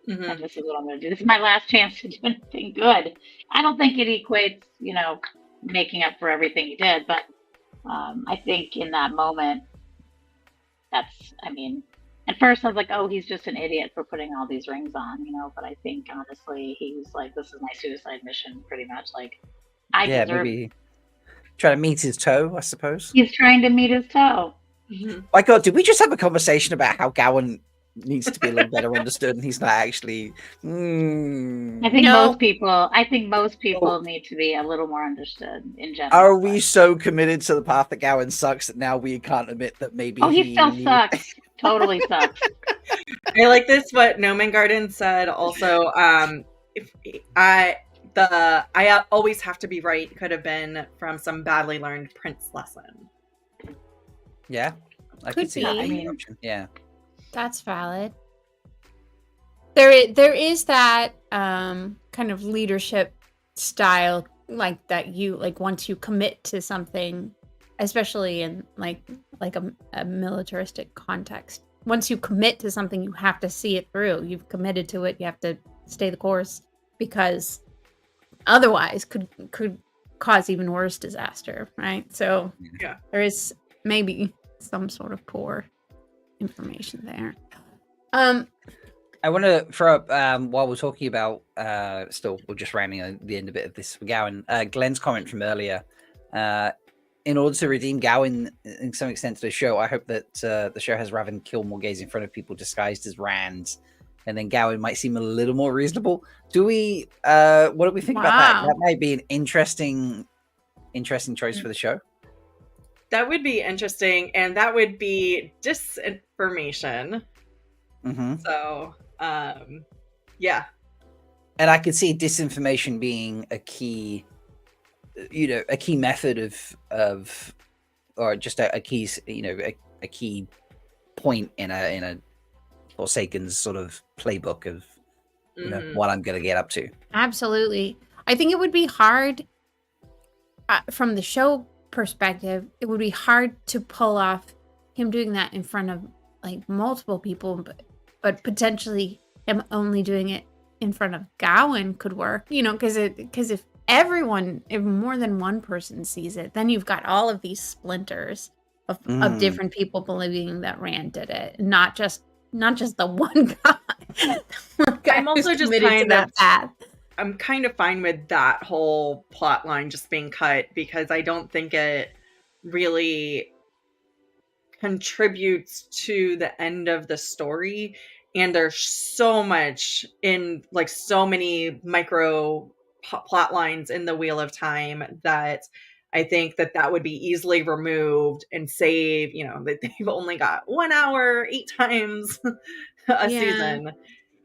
And this is what I'm going to do. This is my last chance to do anything good. I don't think it equates, making up for everything he did. But I think in that moment, at first I was like, oh, he's just an idiot for putting all these rings on, But I think honestly, he was like, this is my suicide mission, pretty much. Like, I deserve. Maybe trying to meet his toe, I suppose. He's trying to meet his toe. My God, did we just have a conversation about how Gowan needs to be a little better understood, and he's not actually? I think most people need to be a little more understood in general. Are we so committed to the path that Gowan sucks that now we can't admit that maybe? Oh, he still sucks. Totally sucks. I like this. What Noman Garden said also. I always have to be right could have been from some badly learned Prince lesson. Yeah, I could see that. Yeah. That's valid. There is that kind of leadership style, like that you like once you commit to something, especially in like a militaristic context. Once you commit to something, you have to see it through. You've committed to it. You have to stay the course, because otherwise could cause even worse disaster, right? So there is maybe some sort of poor information there. I want to throw up while we're talking about still we're just rounding on the end of it of this for Gowan, Glenn's comment from earlier. In order to redeem Gowan in some extent to the show, I hope that the show has Raven kill Morghese in front of people disguised as Rand, and then Gowan might seem a little more reasonable. Do we what do we think about that? That might be an interesting choice for the show. That would be interesting, and that would be disinformation. So, yeah. And I could see disinformation being a key, a key method of, or just a key, a key point in a Forsaken's sort of playbook of, what I'm going to get up to. Absolutely. I think it would be hard from the show perspective, it would be hard to pull off him doing that in front of like multiple people, but potentially him only doing it in front of Gowan could work, because if more than one person sees it, then you've got all of these splinters of different people believing that Rand did it, not just the one guy. I'm also just kind of path. I'm kind of fine with that whole plot line just being cut, because I don't think it really contributes to the end of the story. And there's so much in, like, so many micro plot lines in the Wheel of Time that I think that would be easily removed and save, that they've only got 1 hour 8 times a season.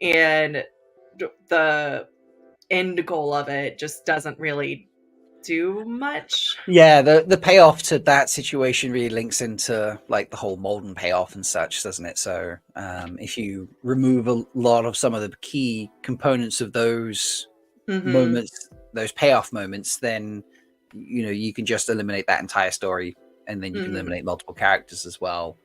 And the end goal of it just doesn't really do much. Yeah, the payoff to that situation really links into like the whole Molden payoff and such, doesn't it? So if you remove a lot of some of the key components of those moments, those payoff moments, then you can just eliminate that entire story, and then you can eliminate multiple characters as well.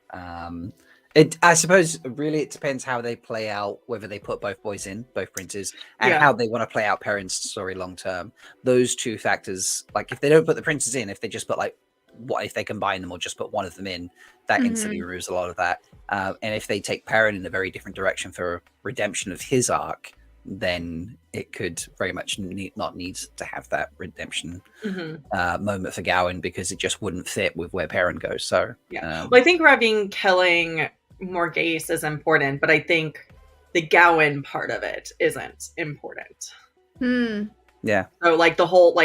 I suppose really it depends how they play out, whether they put both princes, and how they want to play out Perrin's story long term. Those two factors, like if they don't put the princes in, if they just put like, what if they combine them or just put one of them in, that instantly removes a lot of that. And if they take Perrin in a very different direction for redemption of his arc, then it could very much not need to have that redemption moment for Gawain, because it just wouldn't fit with where Perrin goes. So well, I think Ravine killing Morghese is important, but I think the Gawain part of it isn't important. Yeah. So like the whole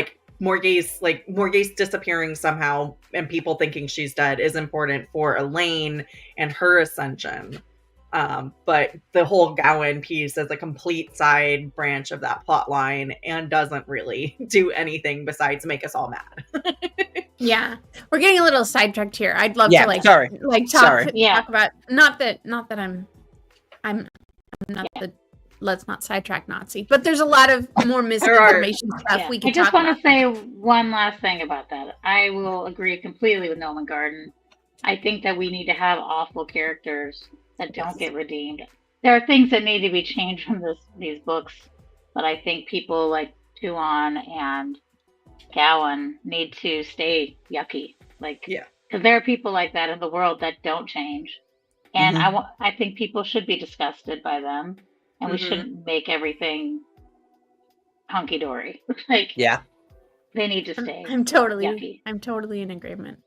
Morghese disappearing somehow and people thinking she's dead is important for Elaine and her ascension. But the whole Gawain piece is a complete side branch of that plot line and doesn't really do anything besides make us all mad. Yeah, we're getting a little sidetracked here. I'd love to talk about not that I'm not the let's not sidetrack Nazi, but there's a lot of more misinformation stuff we can talk about. I just want to say one last thing about that. I will agree completely with Nolan Garden. I think that we need to have awful characters that don't get redeemed. There are things that need to be changed from these books, but I think people like Tuon and Gawain need to stay yucky. Because there are people like that in the world that don't change, and I think people should be disgusted by them, and we shouldn't make everything hunky dory. They need to stay. I'm totally in agreement.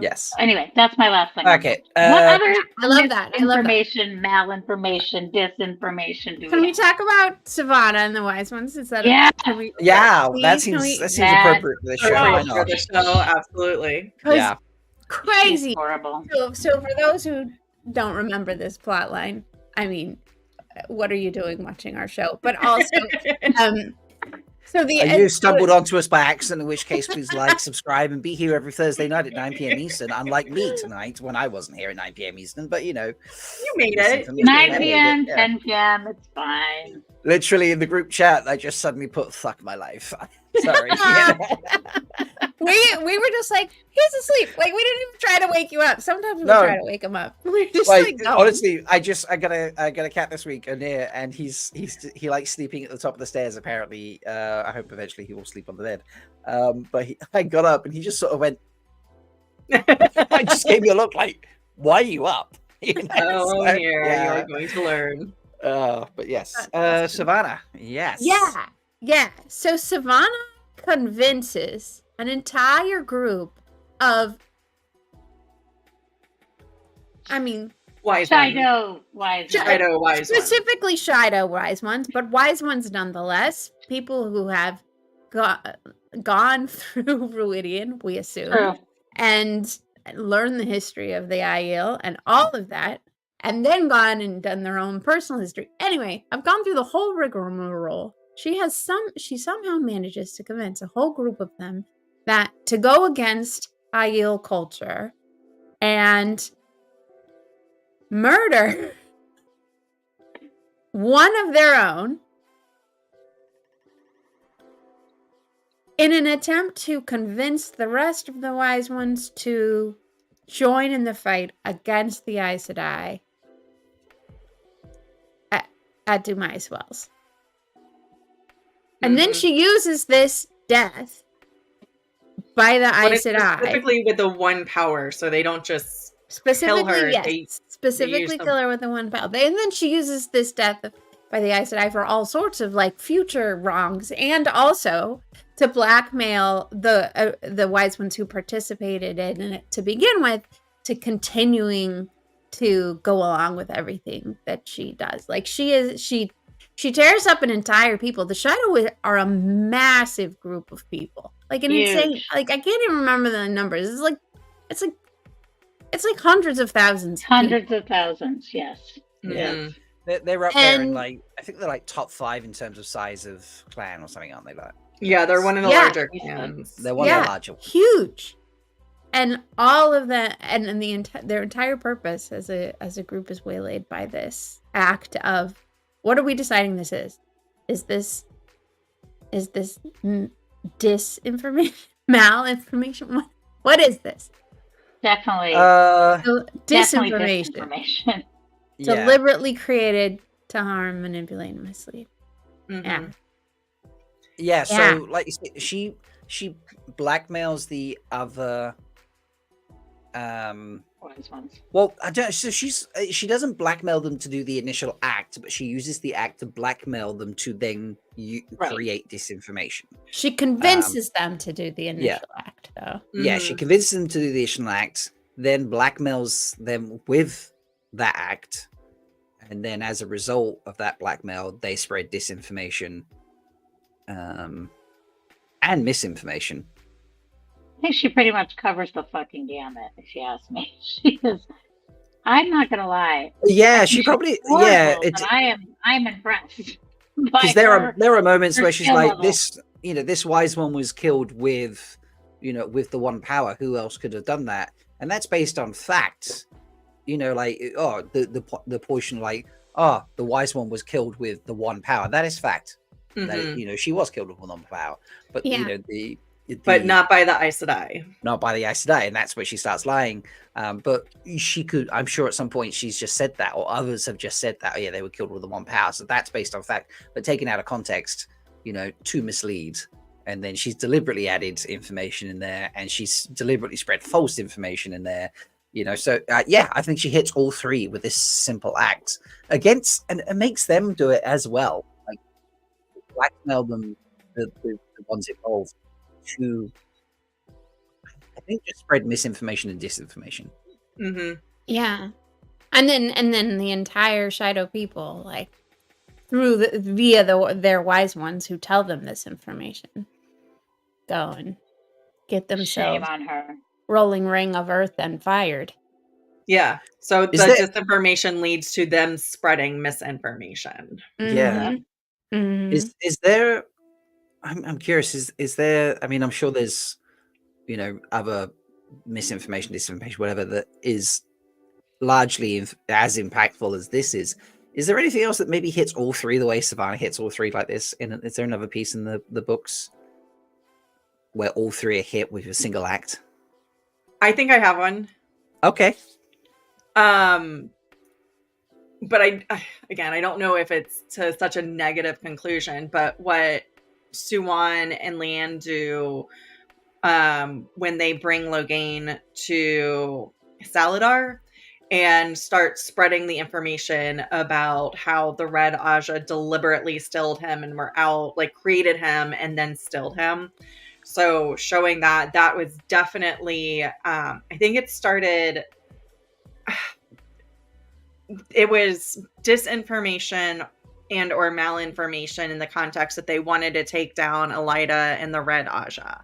Yes. Anyway, that's my last thing. Okay. What other I love that. Information, malinformation, disinformation do Can we have? talk about Savannah and the Wise Ones? Is that that seems appropriate for the show. Why For not? the show, absolutely. Yeah. Crazy. She's horrible. So for those who don't remember this plot line, I mean, what are you doing watching our show? But also, you stumbled onto us by accident, in which case please like, subscribe, and be here every Thursday night at 9 p.m. Eastern, unlike me tonight when I wasn't here at 9 p.m. Eastern, but you made it. 9 p.m., 10 p.m., it's fine. Literally in the group chat, I just suddenly put "fuck my life." Sorry. We were just like, he's asleep. Like, we didn't even try to wake you up. Sometimes we try to wake him up. We're just honestly, I got a cat this week, and he likes sleeping at the top of the stairs. Apparently, I hope eventually he will sleep on the bed. But I got up and he just sort of went. I just gave me a look like, "Why are you up?" You're going to learn. But yes, Savannah. Yes. Yeah. So Savannah convinces an entire group of, wise Shido wise ones. Specifically Shido wise ones, but wise ones nonetheless. People who have gone through Ruidian, we assume, and learned the history of the Aiel and all of that, and then gone and done their own personal history. Anyway, I've gone through the whole rigmarole. She somehow manages to convince a whole group of them that to go against Aiel culture and murder one of their own in an attempt to convince the rest of the wise ones to join in the fight against the Aes Sedai at Dumais Wells. And then she uses this death by the Aes Sedai. Specifically with the one power, so they don't just kill her. Yes. Specifically kill her with the one power. And then she uses this death by the Aes Sedai for all sorts of future wrongs, and also to blackmail the wise ones who participated in it to begin with, to continuing to go along with everything that she does. Like she tears up an entire people. The Shadow are a massive group of people. Like an insane, Huge. like I can't even remember the numbers. It's like hundreds of thousands. Hundreds of thousands, yes. Yeah. Mhm. They're up there in And- like, I think they're like top 5 in terms of size of clan or something, aren't they? Like, Yeah, they're one of the Yeah. larger clans. they're one of Yeah. the larger ones. Huge. And all of that, and their entire purpose as a group is waylaid by this act of, what are we deciding this is? Is this disinformation, malinformation? What is this? Definitely. So, Definitely disinformation, disinformation. Yeah. deliberately created to harm, manipulate, and mislead. Mhm. Yeah. Yeah, so Yeah. like you say, she blackmails the other Wise ones. well, I don't, so she doesn't blackmail them to do the initial act, but she uses the act to blackmail them to then Right. create disinformation. She convinces them to do the initial act, though. Yeah, she Mhm. convinces them to do the initial act, then blackmails them with that act, and then as a result of that blackmail, they spread disinformation and misinformation. I think she pretty much covers the fucking gamut, if you ask me. She is. I'm not gonna lie. Yeah, I she think probably she's horrible, it's but I'm impressed. because there are moments her where she's skill like, level. this wise one was killed with the one power. Who else could have done that? And that's based on facts. Like, the portion like, the wise one was killed with the one power. That is fact. Mhm. That she was killed with one power, but Yeah. But not by the Aes Sedai. not by the Aes Sedai, and that's where she starts lying. But she could, I'm sure at some point she's just said that, or others have just said that. Oh, yeah, they were killed with the one power. So that's based on fact, but taken out of context, to mislead. And then she's deliberately added information in there, and she's deliberately spread false information in there. So I think she hits all three with this simple act against, and it makes them do it as well. Like, blackmail them, the ones involved, to, I think, just spread misinformation and disinformation. Mm-hmm. Yeah. And then the entire Shido people, like, via their wise ones who tell them this information, go and get Shame themselves on her. rolling ring of earth and fired. Yeah. So Is the there- disinformation leads to them spreading misinformation. Yeah. Mhm. Is there? I'm curious. Is there? I mean, I'm sure there's, other misinformation, disinformation, whatever, that is largely as impactful as this is. Is there anything else that maybe hits all three the way Savannah hits all three like this? And is there another piece in the books where all three are hit with a single act? I think I have one. Okay. But I don't know if it's to such a negative conclusion, but what Suwan and Leanne do when they bring Logain to Saladar and start spreading the information about how the Red Aja deliberately stilled him and were out, like, created him and then stilled him. So showing that was definitely, I think it started, it was disinformation and or malinformation in the context that they wanted to take down Elida and the Red Aja.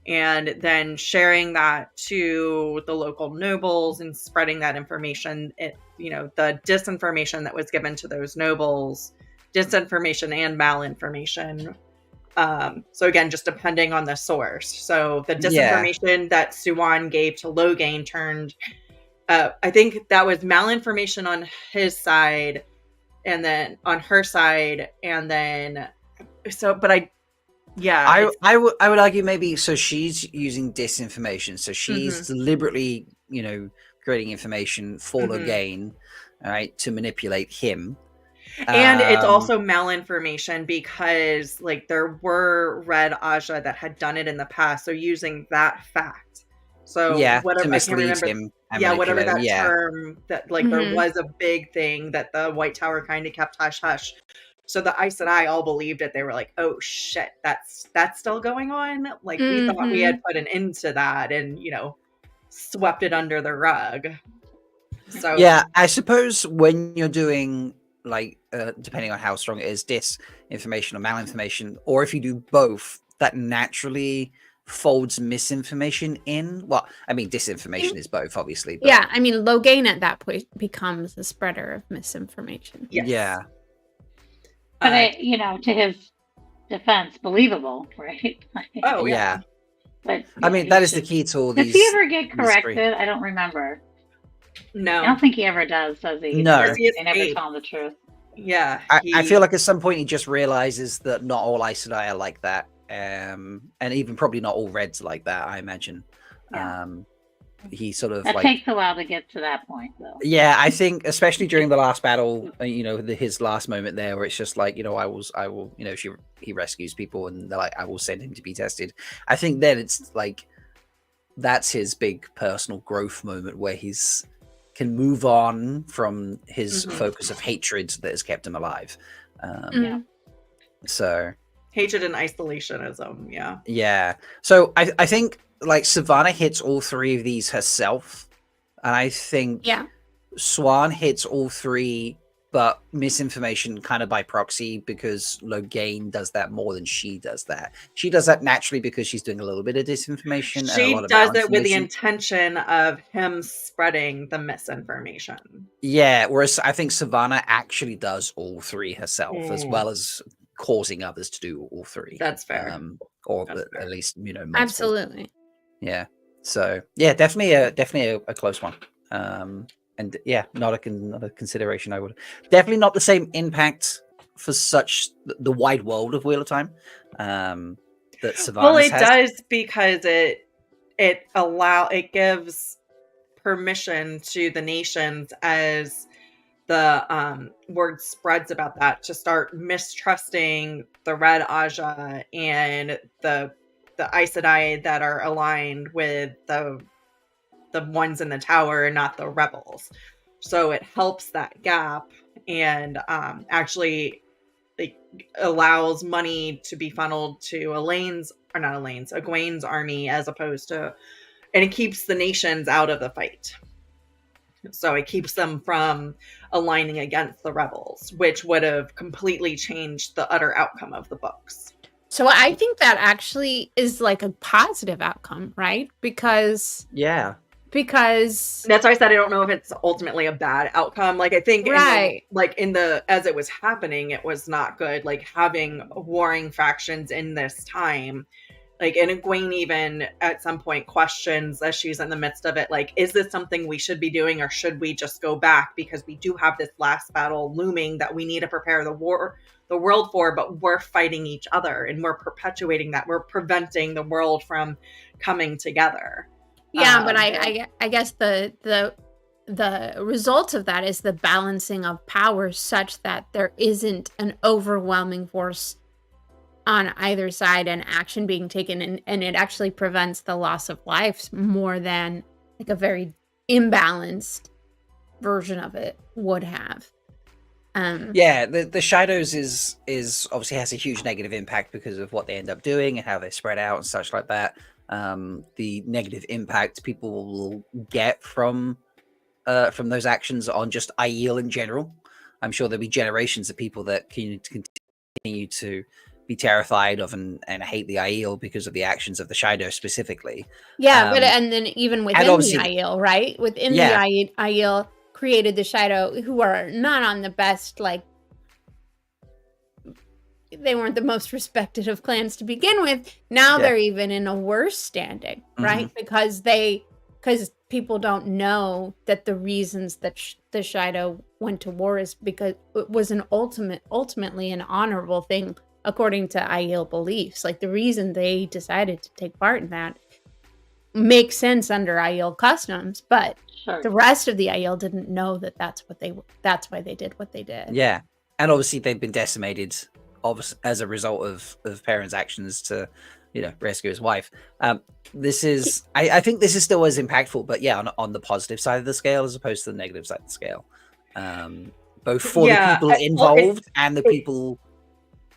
And then sharing that to the local nobles and spreading that information, the disinformation that was given to those nobles, disinformation and malinformation. So again, just depending on the source. So the disinformation that Suwan gave to Logain turned, I think that was malinformation on his side, and then on her side, and then I would argue maybe so she's using disinformation, so she's deliberately creating information for Logain, all right, to manipulate him. And it's also malinformation because, like, there were Red Aja that had done it in the past, so using that fact. So whatever, to mislead I can't remember. him. And Whatever that manipulate him, term that, like, there was a big thing that the White Tower kind of kept hush hush. So the Aes Sedai all believed it. They were like, "Oh shit, that's still going on." Like, we thought we had put an end to that, and swept it under the rug. So yeah, I suppose when you're doing like depending on how strong it is, disinformation or malinformation, or if you do both, that naturally folds misinformation in. Well, I mean, disinformation is both, obviously. But Yeah, I mean, Logain at that point becomes the spreader of misinformation. yes. yeah, But to his defense, believable, right? Oh yeah. But I mean, that is the key to all does these. he ever get these three. corrected? I don't remember. no, I don't think he ever does he? No. Because he They never escaped. tell him the truth. Yeah, I feel like at some point he just realizes that not all Aes Sedai are like that, and even probably not all Reds like that. I imagine. Yeah. He sort of That like takes a while to get to that point, though. yeah, I think especially during the last battle, his last moment there, where it's just like I will, he rescues people and they're like, I will send him to be tested. I think then it's like that's his big personal growth moment where he's can move on from his focus of hatred that has kept him alive. So hatred and isolationism. Yeah. So I think like Savannah hits all three of these herself, and I think Swan hits all three, but misinformation kind of by proxy because Logain does that more than she does that. She does that naturally because she's doing a little bit of disinformation. She and a lot of does it with the malinformation. intention of him spreading the misinformation. Yeah, whereas I think Savannah actually does all three herself, as well as causing others to do all three. That's fair. Or That's at least multiple. Absolutely. Yeah. So yeah, definitely a close one. And yeah, not a consideration. I would definitely not the same impact for such the wide world of Wheel of Time. That Savannah. Well, it does because it gives permission to the nations as the word spreads about that to start mistrusting the Red Aja and the Aes Sedai that are aligned with the ones in the tower and not the rebels. So it helps that gap and actually like allows money to be funneled to Egwene's army as opposed to, and it keeps the nations out of the fight. So it keeps them from aligning against the rebels, which would have completely changed the utter outcome of the books. So I think that actually is like a positive outcome, right? Because yeah. Because that's why I said I don't know if it's ultimately a bad outcome. Like I think as it was happening, it was not good. Like having warring factions in this time. Like, and Egwene even at some point questions as she's in the midst of it, like, is this something we should be doing or should we just go back? Because we do have this last battle looming that we need to prepare the world for, but we're fighting each other and we're perpetuating that. We're preventing the world from coming together. Yeah, but I guess the result of that is the balancing of power such that there isn't an overwhelming force on either side and action being taken, and it actually prevents the loss of lives more than like a very imbalanced version of it would have. Yeah, the Shadows is obviously has a huge negative impact because of what they end up doing and how they spread out and such like that. The negative impact people will get from those actions on just Aiel in general. I'm sure there'll be generations of people that continue to be terrified of and hate the Aiel because of the actions of the Shadow specifically. Yeah, but and then even within the Aiel, right? Within the Aiel created the Shadow, who are not on the best, like, they weren't the most respected of clans to begin with. Now they're even in a worse standing, right? Because people don't know that the reasons that the Shadow went to war is because it was ultimately an honorable thing according to Aiel beliefs. Like the reason they decided to take part in that makes sense under Aiel customs, but the rest of the Aiel didn't know that that's why they did what they did. Yeah, and obviously they've been decimated as a result of Perrin's actions to, rescue his wife. This is, I think this is still as impactful, but yeah, on the positive side of the scale as opposed to the negative side of the scale. Both for the people involved and the people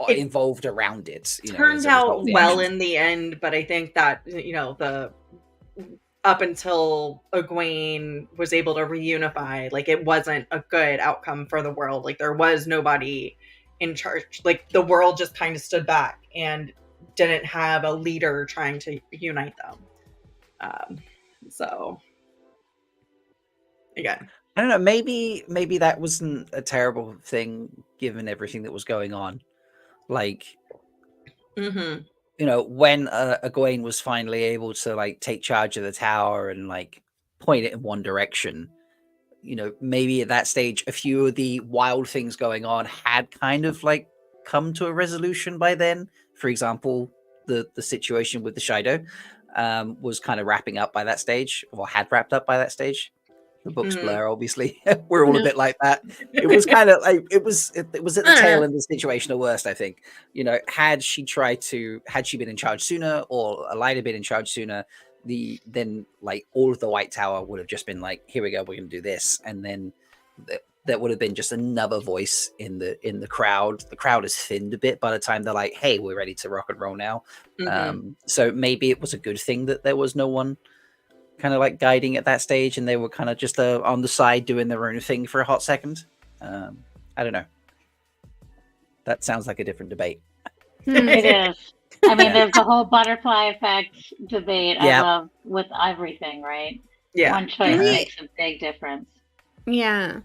involved around it. Turned out well in the end, but I think that, up until Egwene was able to reunify, like it wasn't a good outcome for the world. Like there was nobody in charge. Like the world just kind of stood back and didn't have a leader trying to unite them. So again, I don't know. Maybe that wasn't a terrible thing given everything that was going on. Like, mm-hmm. you know, when Egwene was finally able to like take charge of the tower and like point it in one direction, you know, maybe at that stage, a few of the wild things going on had kind of like come to a resolution by then. For example, the situation with the Shido was kind of wrapping up by that stage, or had wrapped up by that stage. The books Mm-hmm. blur, obviously. We're all a bit like that. It was kind of like it was at the tail end of the situation, or worst, I think. You know, had she been in charge sooner, or Elida been in charge sooner, then like all of the White Tower would have just been like, here we go, we're going to do this, and then that would have been just another voice in the crowd. The crowd is thinned a bit by the time they're like, hey, we're ready to rock and roll now. Mm-hmm. So maybe it was a good thing that there was no one kind of like guiding at that stage, and they were kind of just on the side doing their own thing for a hot second. I don't know. That sounds like a different debate. It is. I mean, Yeah. there's the whole butterfly effect debate. Yeah. I love with everything, right? Yeah. One choice Mhm. makes a big difference. Yeah.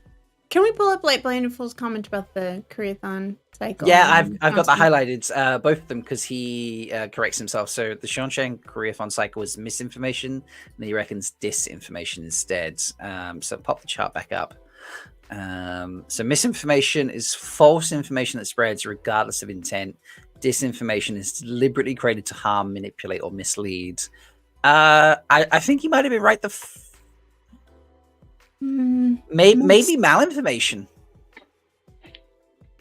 Can we pull up like Blind and Fool's comment about the Koreathon cycle? Yeah, and I've got that constant- highlighted, both of them, because he corrects himself. So the Seanchan Koreathon cycle is misinformation, and he reckons disinformation instead. So pop the chart back up. So misinformation is false information that spreads regardless of intent. Disinformation is deliberately created to harm, manipulate, or mislead. I think he might have been right. Maybe malinformation.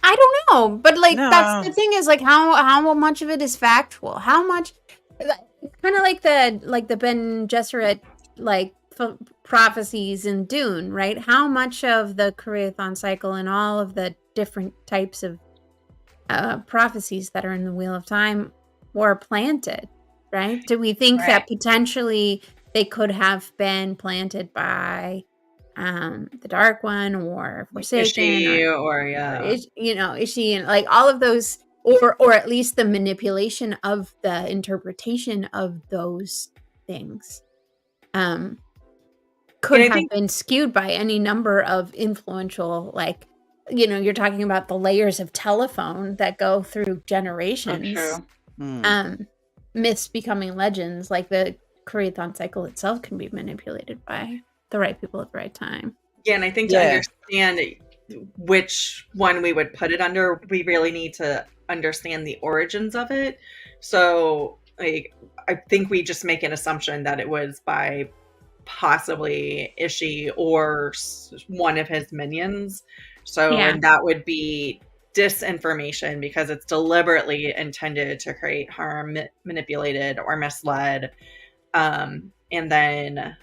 I don't know, but like No. that's the thing is like how much of it is factual? How much? Kind of like the Ben Gesserit like prophecies in Dune, right? How much of the Koreathon cycle and all of the different types of prophecies that are in the Wheel of Time were planted, right? Do we think that potentially they could have been planted by the Dark One or Forsaken, Ishii, and like all of those, or at least the manipulation of the interpretation of those things could have been skewed by any number of influential, like, you know, you're talking about the layers of telephone that go through generations. Myths becoming legends, like the Koreathon cycle itself can be manipulated by the right people at the right time. Yeah, and I think to understand which one we would put it under, we really need to understand the origins of it. So, like, I think we just make an assumption that it was by possibly Ishii or one of his minions. So, and that would be disinformation because it's deliberately intended to create harm, manipulated, or misled. And then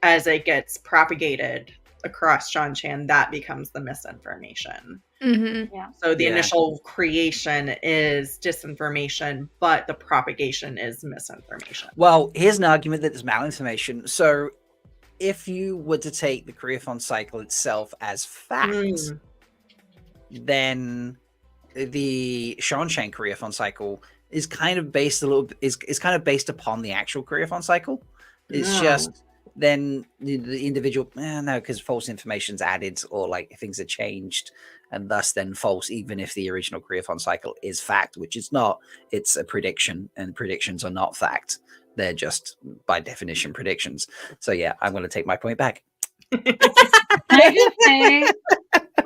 as it gets propagated across Seanchan, that becomes the misinformation. Yeah. So the initial creation is disinformation, but the propagation is misinformation. Well, here's an argument that it's malinformation. So if you were to take the Koreathon cycle itself as fact, then the Seanchan Koreathon cycle is kind of based based upon the actual Koreathon cycle. It's just then the individual no, because false information's added or like things are changed, and thus then false, even if the original Koreathon cycle is fact, which it's not. It's a prediction, and predictions are not fact. They're just by definition predictions. So yeah, I'm going to take my point back. Can I just say,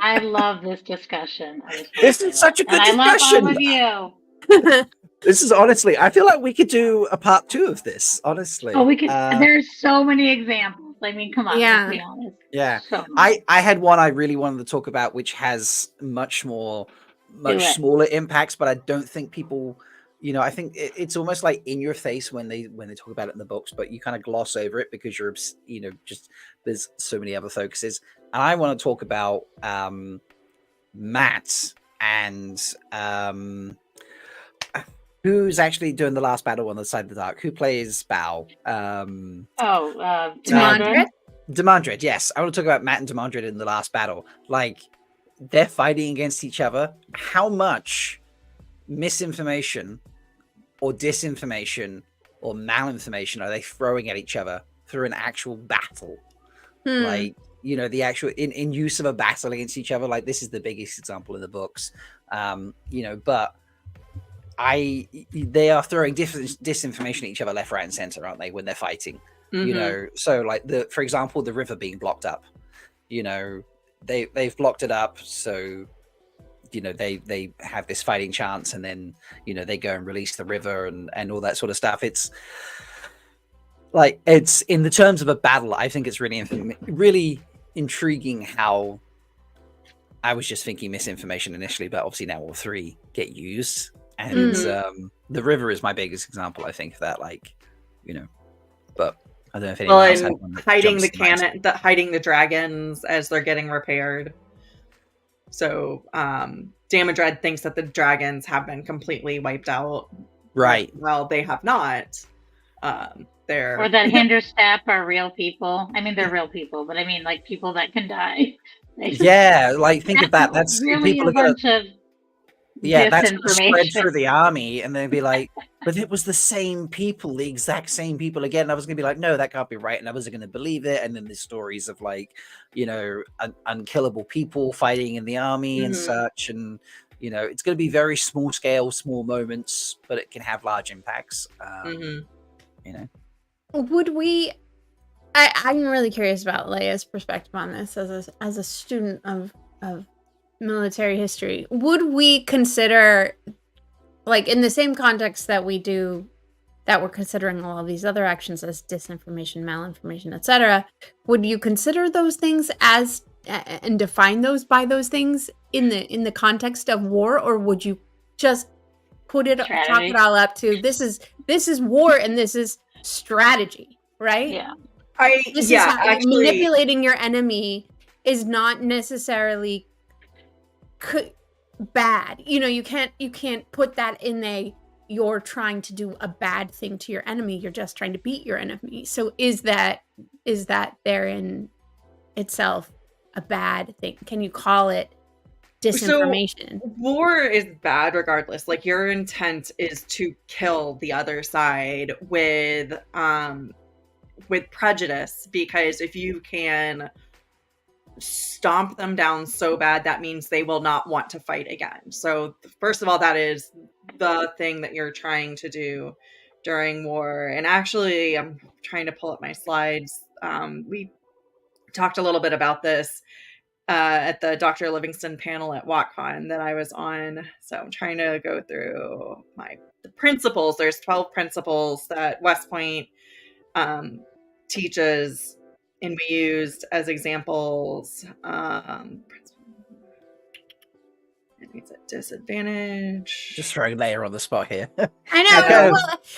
I love this discussion. This is such a good discussion. I love all of you. This is honestly, I feel like we could do a part 2 of this, honestly. Oh, we could. There's so many examples. I mean, come on, let's be honest. Yeah. So I had one I really wanted to talk about, which has much smaller impacts, but I don't think people, you know, I think it's almost like in your face when they talk about it in the books, but you kind of gloss over it because you're, you know, just there's so many other focuses. And I want to talk about Matt and Who's actually doing the last battle on the side of the dark? Who plays Bao? Demandred? Demandred, yes. I want to talk about Matt and Demandred in the last battle. Like, they're fighting against each other. How much misinformation or disinformation or malinformation are they throwing at each other through an actual battle? Like, you know, the actual in use of a battle against each other. Like, this is the biggest example in the books. You know, but they are throwing disinformation at each other left, right, and center, aren't they, when they're fighting? You know, so like for example, the river being blocked up, you know, they've blocked it up, so you know they have this fighting chance, and then you know they go and release the river and all that sort of stuff. It's like, it's in the terms of a battle, I think it's really intriguing how I was just thinking misinformation initially, but obviously now all three get used. And the river is my biggest example, I think, of that, like, you know, but I don't know if anyone else had one that hiding jumps the to mind. hiding the dragons as they're getting repaired. So Damodred thinks that the dragons have been completely wiped out. Right. Well, they have not. Or that Hinderstap are real people. I mean, they're real people, but I mean, like, people that can die. Yeah, like, think of that. That's really people a are gonna, bunch of that's gonna spread disinformation. through the army, and they'll be like, but it was the same people, the exact same people again. And I was gonna be like, no, that can't be right, and others are gonna believe it. And then there's stories of, like, you know, unkillable people fighting in the army and such, and you know, it's gonna be very small scale, small moments, but it can have large impacts. You know, Would we? I'm really curious about Leigh-A's perspective on this as a student of military history. Would we consider, like, in the same context that we're considering all of these other actions as disinformation, malinformation, etc., would you consider those things as and define those by those things in the context of war, or would you just chalk it all up to this is war and this is strategy, right? Yeah. Manipulating your enemy is not necessarily bad. You know, you can't put that in you're trying to do a bad thing to your enemy. You're just trying to beat your enemy. So is that therein itself a bad thing? Can you call it disinformation? So, war is bad regardless. Like, your intent is to kill the other side with prejudice, because if you can stomp them down so bad, that means they will not want to fight again. So first of all, that is the thing that you're trying to do during war. And actually, I'm trying to pull up my slides. We talked a little bit about this at the Dr. Livingston panel at WatCon that I was on. So I'm trying to go through the principles. There's 12 principles that West Point teaches, and we used as examples. It's a disadvantage. just throwing Leigh-A on the spot here. I know.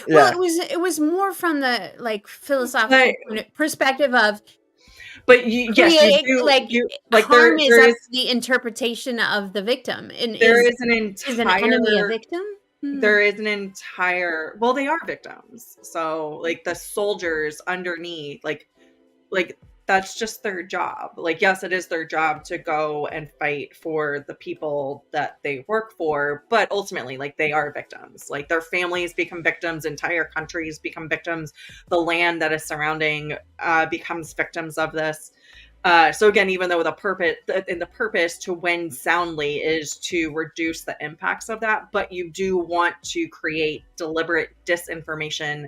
Yeah. It was more from the, like, philosophical perspective of. But you do, harm is up to the interpretation of the victim. And is an enemy a victim? There is an entire, well, they are victims. So, like, the soldiers underneath, like that's just their job. Like, yes, it is their job to go and fight for the people that they work for, but ultimately, like, they are victims. Like, their families become victims, entire countries become victims, the land that is surrounding becomes victims of this. So again, even though the purpose to win soundly is to reduce the impacts of that, but you do want to create deliberate disinformation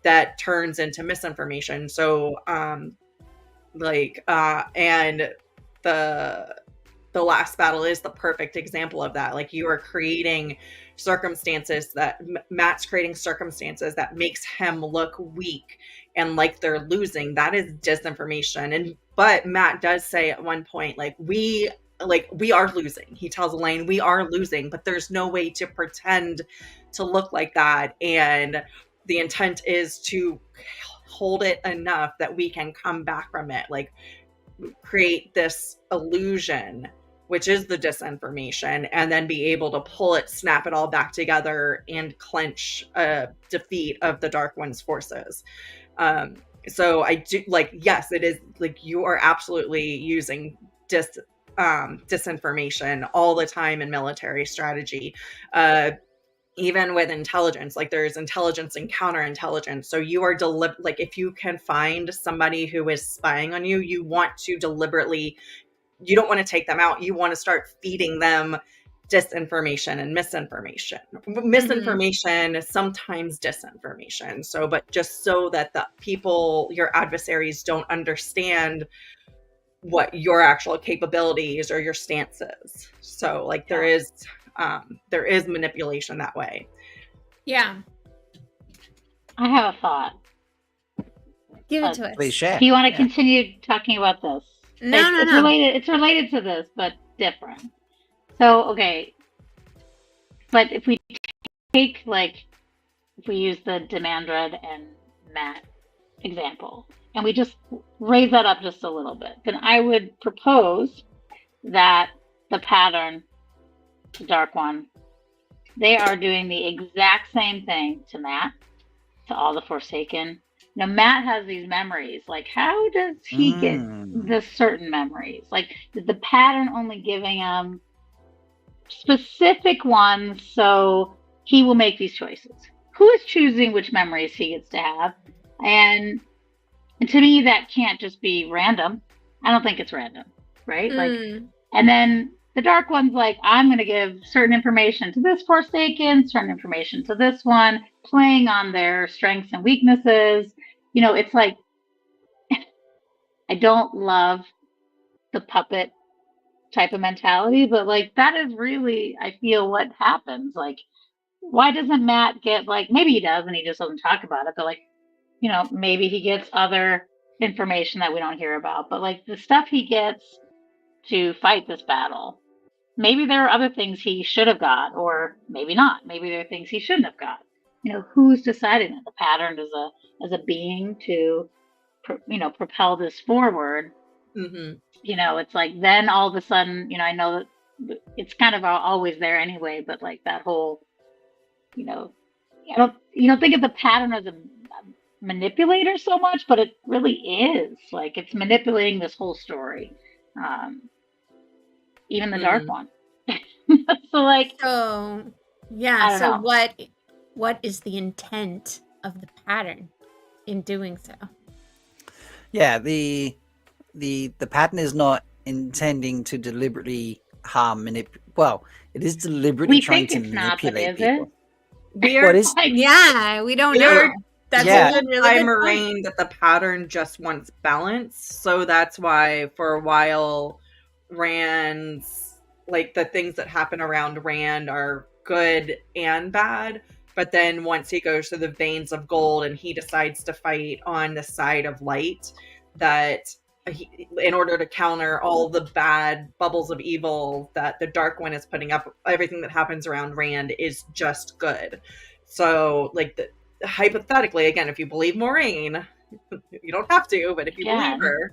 that turns into misinformation. So, and the last battle is the perfect example of that. Like, you are creating circumstances Matt's creating circumstances that makes him look weak and like they're losing. That is disinformation. But Matt does say at one point, we are losing. He tells Elaine, we are losing, but there's no way to pretend to look like that. And the intent is to hold it enough that we can come back from it. Like, create this illusion which is the disinformation, and then be able to pull it, snap it all back together, and clench a defeat of the Dark One's forces. So I do like, yes, it is like you are absolutely using disinformation all the time in military strategy. Even with intelligence, like there's intelligence and counterintelligence. So you are like if you can find somebody who is spying on you, you want to deliberately, you don't want to take them out. You want to start feeding them disinformation and misinformation. Misinformation, sometimes disinformation. So, but just so that the people, your adversaries, don't understand what your actual capabilities or your stances. So like there is manipulation that way. Yeah. I have a thought. Give it to us. Please share. Do you want to continue talking about this? No. It's related to this, but different. So, okay. But if we take, like, if we use the Demandred and Matt example, and we just raise that up just a little bit, then I would propose that the pattern, the Dark One, they are doing the exact same thing to Matt, to all the Forsaken. Now, Matt has these memories. Like, how does he get the certain memories? Like, is the pattern only giving him specific ones so he will make these choices? Who is choosing which memories he gets to have? And to me, that can't just be random. I don't think it's random, right? Like, and then the Dark One's like, I'm going to give certain information to this Forsaken, certain information to this one, playing on their strengths and weaknesses. You know, it's like, I don't love the puppet type of mentality, but like, that is really, I feel, what happens. Like, why doesn't Matt get, like, maybe he does and he just doesn't talk about it, but like, you know, maybe he gets other information that we don't hear about, but like the stuff he gets to fight this battle, maybe there are other things he should have got, or maybe not. Maybe there are things he shouldn't have got. You know, who's deciding that? The pattern as a being to, you know, propel this forward. You know, it's like then all of a sudden, you know, I know that it's kind of always there anyway, but like that whole, you know, you don't think of the pattern as a manipulator so much, but it really is. Like, it's manipulating this whole story. Even the Dark One. So like, yeah. So what is the intent of the pattern in doing so? Yeah, the pattern is not intending to deliberately harm well, it is deliberately trying to manipulate people. Yeah, we don't know. That's a really good Moraine that the pattern just wants balance. So that's why for a while Rand's, like, the things that happen around Rand are good and bad. But then once he goes through the veins of gold and he decides to fight on the side of light, that in order to counter all the bad bubbles of evil that the Dark One is putting up, everything that happens around Rand is just good. So, like, hypothetically, again, if you believe Moraine, you don't have to, but if you believe her,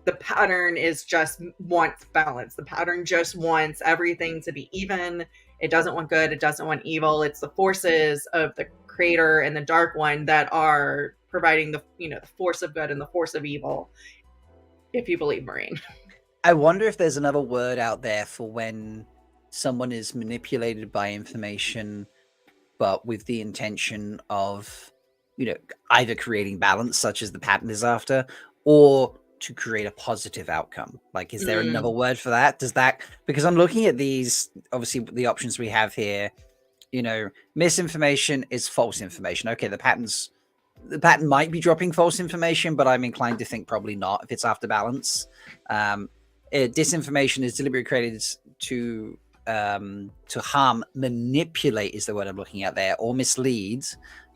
the pattern is just wants balance. The pattern just wants everything to be even. It doesn't want good. It doesn't want evil. It's the forces of the Creator and the Dark One that are providing the force of good and the force of evil, if you believe Moraine. I wonder if there's another word out there for when someone is manipulated by information, but with the intention of, you know, either creating balance, such as the pattern is after, or to create a positive outcome. Like, is there another word for that? Does that, because I'm looking at these, obviously the options we have here, you know, misinformation is false information. Okay, the pattern might be dropping false information, but I'm inclined to think probably not if it's after balance. Disinformation is deliberately created to harm, manipulate is the word I'm looking at there, or mislead,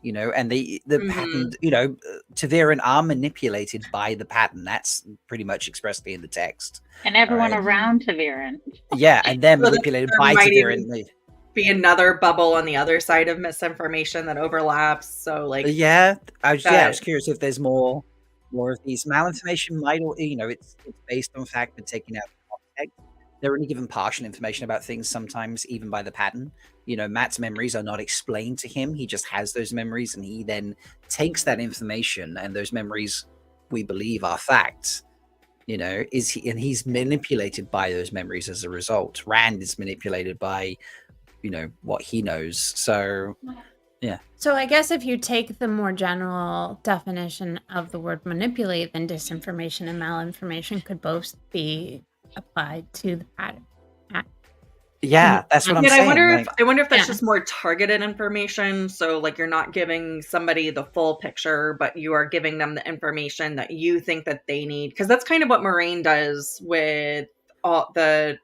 you know, and the pattern, you know, Taviran are manipulated by the pattern. That's pretty much expressly in the text. And everyone around Taviran. Yeah, and they're manipulated by Taviran. Be another bubble on the other side of misinformation that overlaps. So, like, I was curious if there's more of these. Malinformation might, you know, it's based on fact, but taking out they're only given partial information about things sometimes, even by the pattern. Matt's memories are not explained to him. He just has those memories, and he then takes that information, and those memories we believe are facts. And he's manipulated by those memories as a result. Rand is manipulated by, what he knows. So, yeah. So I guess if you take the more general definition of the word manipulate, then disinformation and malinformation could both be applied to the pattern. Yeah, that's what I'm saying. I wonder if that's just more targeted information. So like you're not giving somebody the full picture, but you are giving them the information that you think that they need. Because that's kind of what Moraine does with all the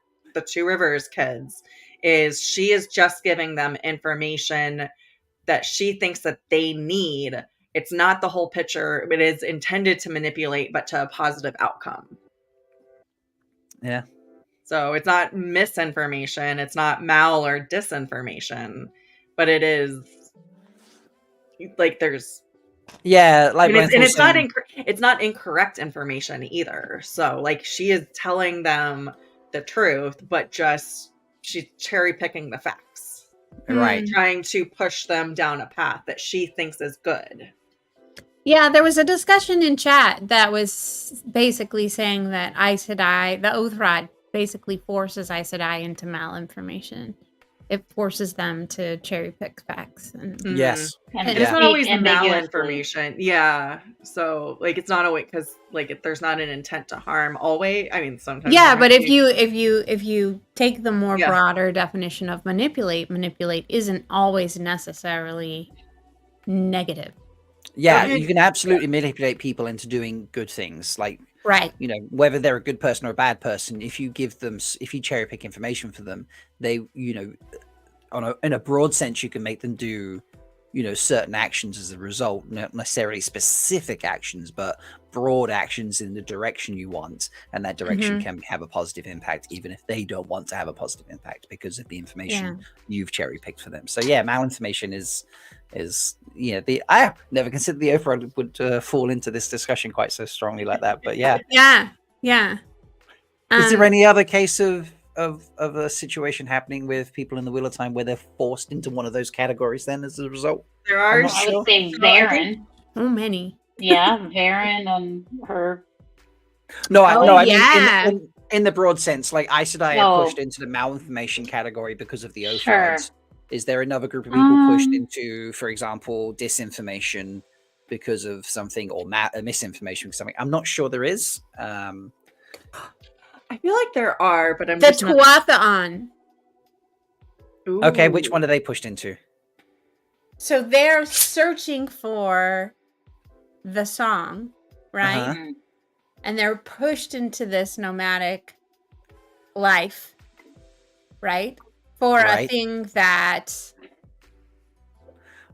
Two Rivers kids, is she is just giving them information that she thinks that they need. It's not the whole picture. It is intended to manipulate, but to a positive outcome. Yeah. So it's not misinformation. It's not mal or disinformation, but it is like there's. Yeah. Like, and it's not incorrect information either. So like she is telling them the truth, but just she's cherry picking the facts. Right. Trying to push them down a path that she thinks is good. Yeah, there was a discussion in chat that was basically saying that Aes Sedai, the Oath Rod, basically forces Aes Sedai into malinformation. It forces them to cherry pick facts. Yes. And it's not always malinformation. Yeah. So like it's not always because like there's not an intent to harm always. I mean sometimes. Yeah, but if you take the more broader definition of manipulate isn't always necessarily negative. Yeah, you can absolutely manipulate people into doing good things. Like, right. Whether they're a good person or a bad person, if you cherry pick information for them, they, in a broad sense, you can make them do, certain actions as a result, not necessarily specific actions, but broad actions in the direction you want. And that direction can have a positive impact, even if they don't want to have a positive impact because of the information you've cherry picked for them. So yeah, malinformation is I never considered the Oath Rod would fall into this discussion quite so strongly like that, but yeah. Yeah. Is there any other case of a situation happening with people in the Wheel of Time where they're forced into one of those categories then as a result? There are. I would say Varen. So many. Yeah, Varen and her. I mean in the broad sense, like Aes Sedai are pushed into the malinformation category because of the Oath Rods. Is there another group of people pushed into, for example, disinformation because of something, or misinformation because something? I'm not sure there is. I feel like there are, but I'm the Tuatha. Okay, which one are they pushed into? So they're searching for the song, right? Uh-huh. And they're pushed into this nomadic life, right? For a thing that...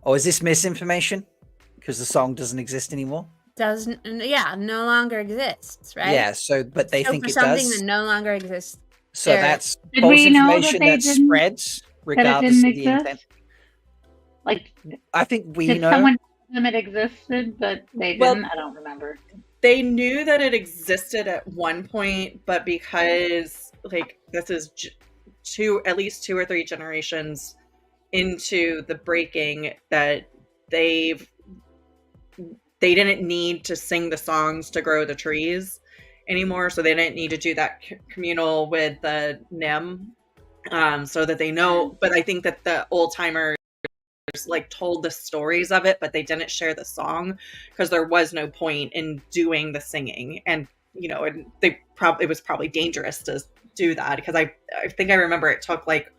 Oh, is this misinformation? Because the song doesn't exist anymore? No longer exists, right? Yeah, but they think it does. Something that no longer exists. So that's false information that spreads regardless of the intent. Like, I think did someone tell them it existed, but they didn't? I don't remember. They knew that it existed at one point, but because like this is at least 2 or 3 generations into the breaking, that they didn't need to sing the songs to grow the trees anymore, so they didn't need to do that communal with the Nim, so that they know. But I think that the old timers like told the stories of it, but they didn't share the song because there was no point in doing the singing, and it was probably dangerous to do that, because I think I remember it took like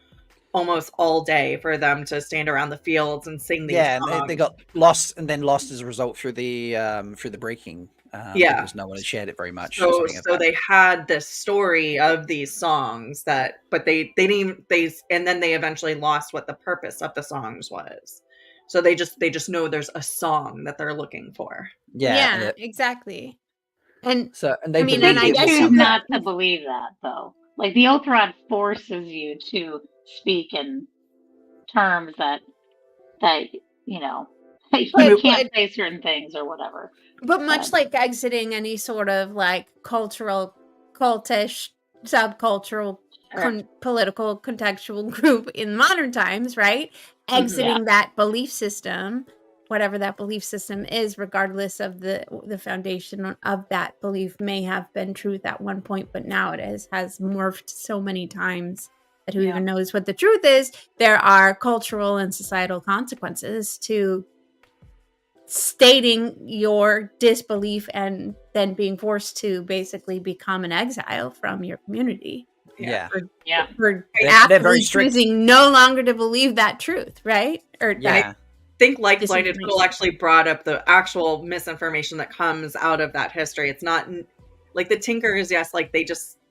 almost all day for them to stand around the fields and sing these songs. And they got lost as a result through the breaking. Because no one had shared it very much. So they had this story of these songs but they didn't, and then they eventually lost what the purpose of the songs was. So they just know there's a song that they're looking for. Yeah, exactly. And I choose not to believe that though. Like the Oath Rod forces you to speak in terms that you can't say certain things or whatever. But much like exiting any sort of like cultish subcultural political contextual group in modern times, right? Exiting that belief system, whatever that belief system is, regardless of the foundation of that belief may have been truth at one point, but now it has morphed so many times that who even knows what the truth is. There are cultural and societal consequences to stating your disbelief and then being forced to basically become an exile from your community. For athletes choosing no longer to believe that truth, right? Or I think Like-Blinded Fool actually brought up the actual misinformation that comes out of that history. It's not like the Tinkers, yes, like they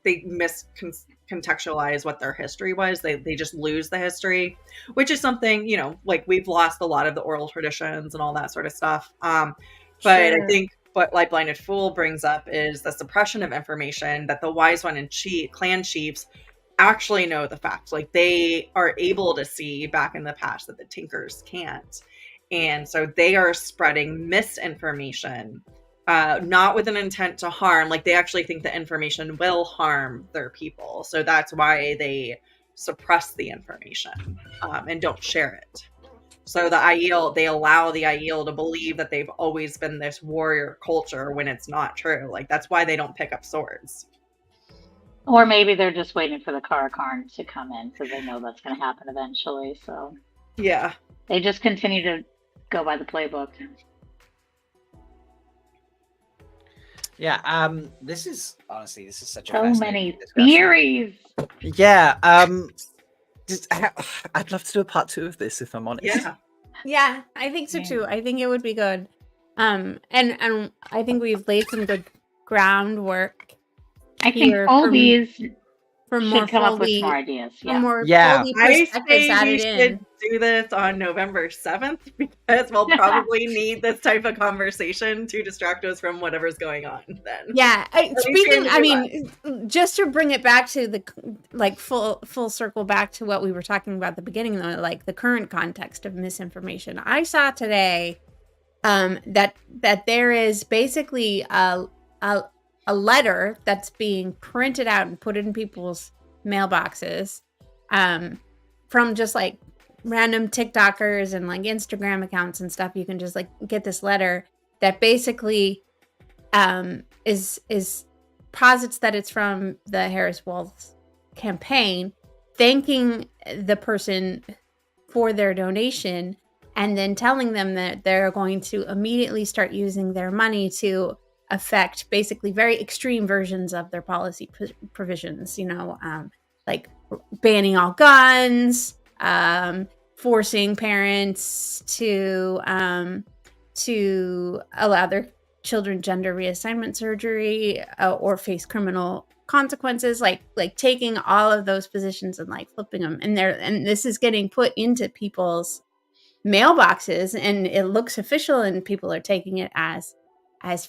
miscontextualize what their history was. They just lose the history, which is something, you know, like we've lost a lot of the oral traditions and all that sort of stuff. But I think what Like-Blinded Fool brings up is the suppression of information, that the Wise One and clan chiefs actually know the facts. Like they are able to see back in the past that the Tinkers can't. And so they are spreading misinformation, not with an intent to harm. Like they actually think the information will harm their people. So that's why they suppress the information and don't share it. So the Aiel, they allow the Aiel to believe that they've always been this warrior culture when it's not true. Like that's why they don't pick up swords. Or maybe they're just waiting for the Karakarn to come in because they know that's going to happen eventually. So they just continue to go by the playbook. This is such a so many theories. I'd love to do a part 2 of this if I'm honest. Yeah, I think so too. I think it would be good. And I think we've laid some good groundwork. I think Foldies should come up with more ideas. I say we should do this on November 7th because we'll probably need this type of conversation to distract us from whatever's going on then. Yeah. Just to bring it back to the full circle back to what we were talking about at the beginning, though, like the current context of misinformation. I saw today that there is basically a letter that's being printed out and put in people's mailboxes from just like random TikTokers and like Instagram accounts and stuff. You can just like get this letter that basically is posits that it's from the Harris Walls campaign, thanking the person for their donation and then telling them that they're going to immediately start using their money to affect basically very extreme versions of their policy provisions, like banning all guns, forcing parents to allow their children gender reassignment surgery or face criminal consequences, like taking all of those positions and like flipping them. And this is getting put into people's mailboxes and it looks official and people are taking it as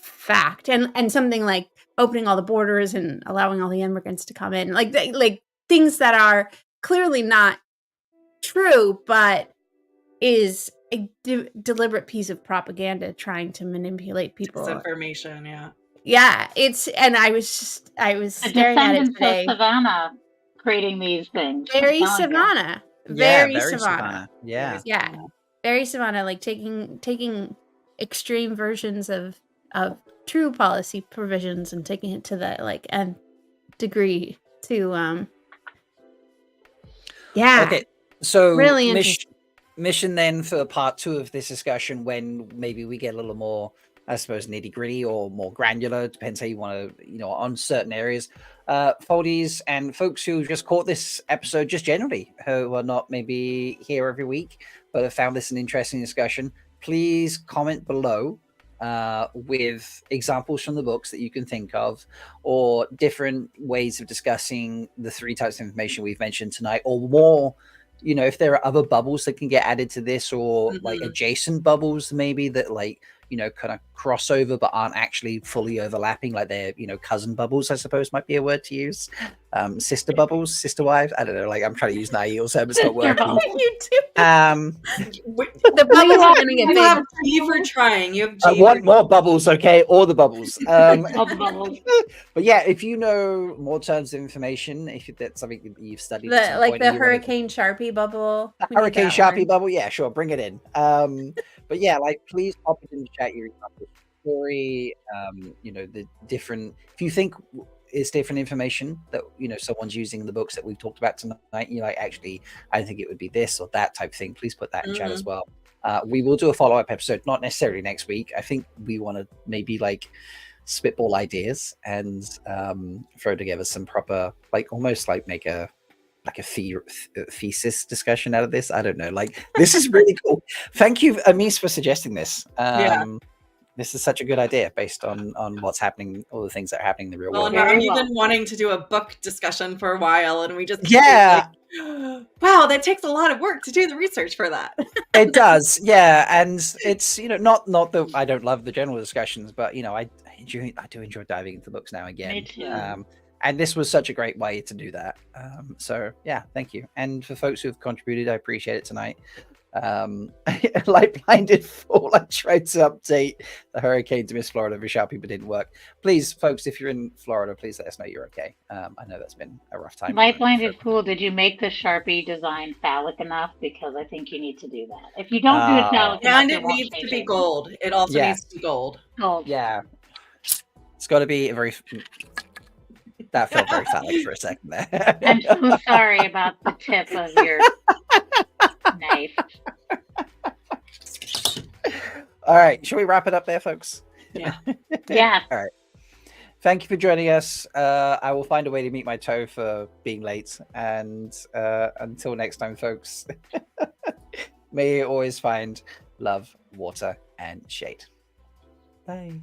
fact, and something like opening all the borders and allowing all the immigrants to come in, like things that are clearly not true, but is a deliberate piece of propaganda trying to manipulate people. Disinformation, and I was staring at it today. Savannah creating these things. Very Savannah. Very Savannah. Yeah. Very Savannah, like taking extreme versions of true policy provisions and taking it to the like nth degree to Okay, so really mission then for part 2 of this discussion, when maybe we get a little more, I suppose, nitty gritty or more granular, depends how you want to, on certain areas. Foldies and folks who just caught this episode, just generally, who are not maybe here every week, but have found this an interesting discussion, please comment below with examples from the books that you can think of, or different ways of discussing the 3 types of information we've mentioned tonight, or more, if there are other bubbles that can get added to this, or like adjacent bubbles maybe that like kind of crossover but aren't actually fully overlapping, like they're cousin bubbles, I suppose might be a word to use. Sister bubbles, sister wives, I don't know, like I'm trying to use Nail term, it's not working. You do. The bubbles are going to get You big. have G for trying. You have G I want more bubbles, okay? All the bubbles. All the bubbles. But yeah, if you know more terms of information, if that's something that you've studied, at some Like point the and you wanna- Hurricane Sharpie bubble. We need Hurricane that Sharpie one. bubble, yeah, sure, bring it in. But yeah, like please pop it in the chat your story. The different. If you think it's different information that someone's using in the books that we've talked about tonight, you're like, actually, I think it would be this or that type of thing. Please put that in chat as well. We will do a follow-up episode, not necessarily next week. I think we want to maybe like spitball ideas and throw together some proper, like almost like make a thesis discussion out of this. I don't know. Like this is really cool. Thank you, Amis, for suggesting this. This is such a good idea based on what's happening, all the things that are happening in the real world. Well, you've been wanting to do a book discussion for a while, and we just wow, that takes a lot of work to do the research for that. It does, yeah, and it's not that I don't love the general discussions, but I do enjoy diving into books now and again. Me too. And this was such a great way to do that. So yeah, thank you. And for folks who have contributed, I appreciate it tonight. Like Blinded Fool, I tried to update the hurricane to Miss Florida for Sharpie, but didn't work. Please, folks, if you're in Florida, please let us know you're okay. I know that's been a rough time. Light Blinded Fool, did you make the Sharpie design phallic enough? Because I think you need to do that. If you don't do it phallic enough, and it needs to be gold. It also needs to be gold. Gold. Yeah, it's got to be a very. That felt very phallic for a second there. I'm so sorry about the tip of your knife. All right, shall we wrap it up there, folks? Yeah. Yeah. All right. Thank you for joining us. I will find a way to meet my toe for being late. And until next time, folks, may you always find love, water, and shade. Bye.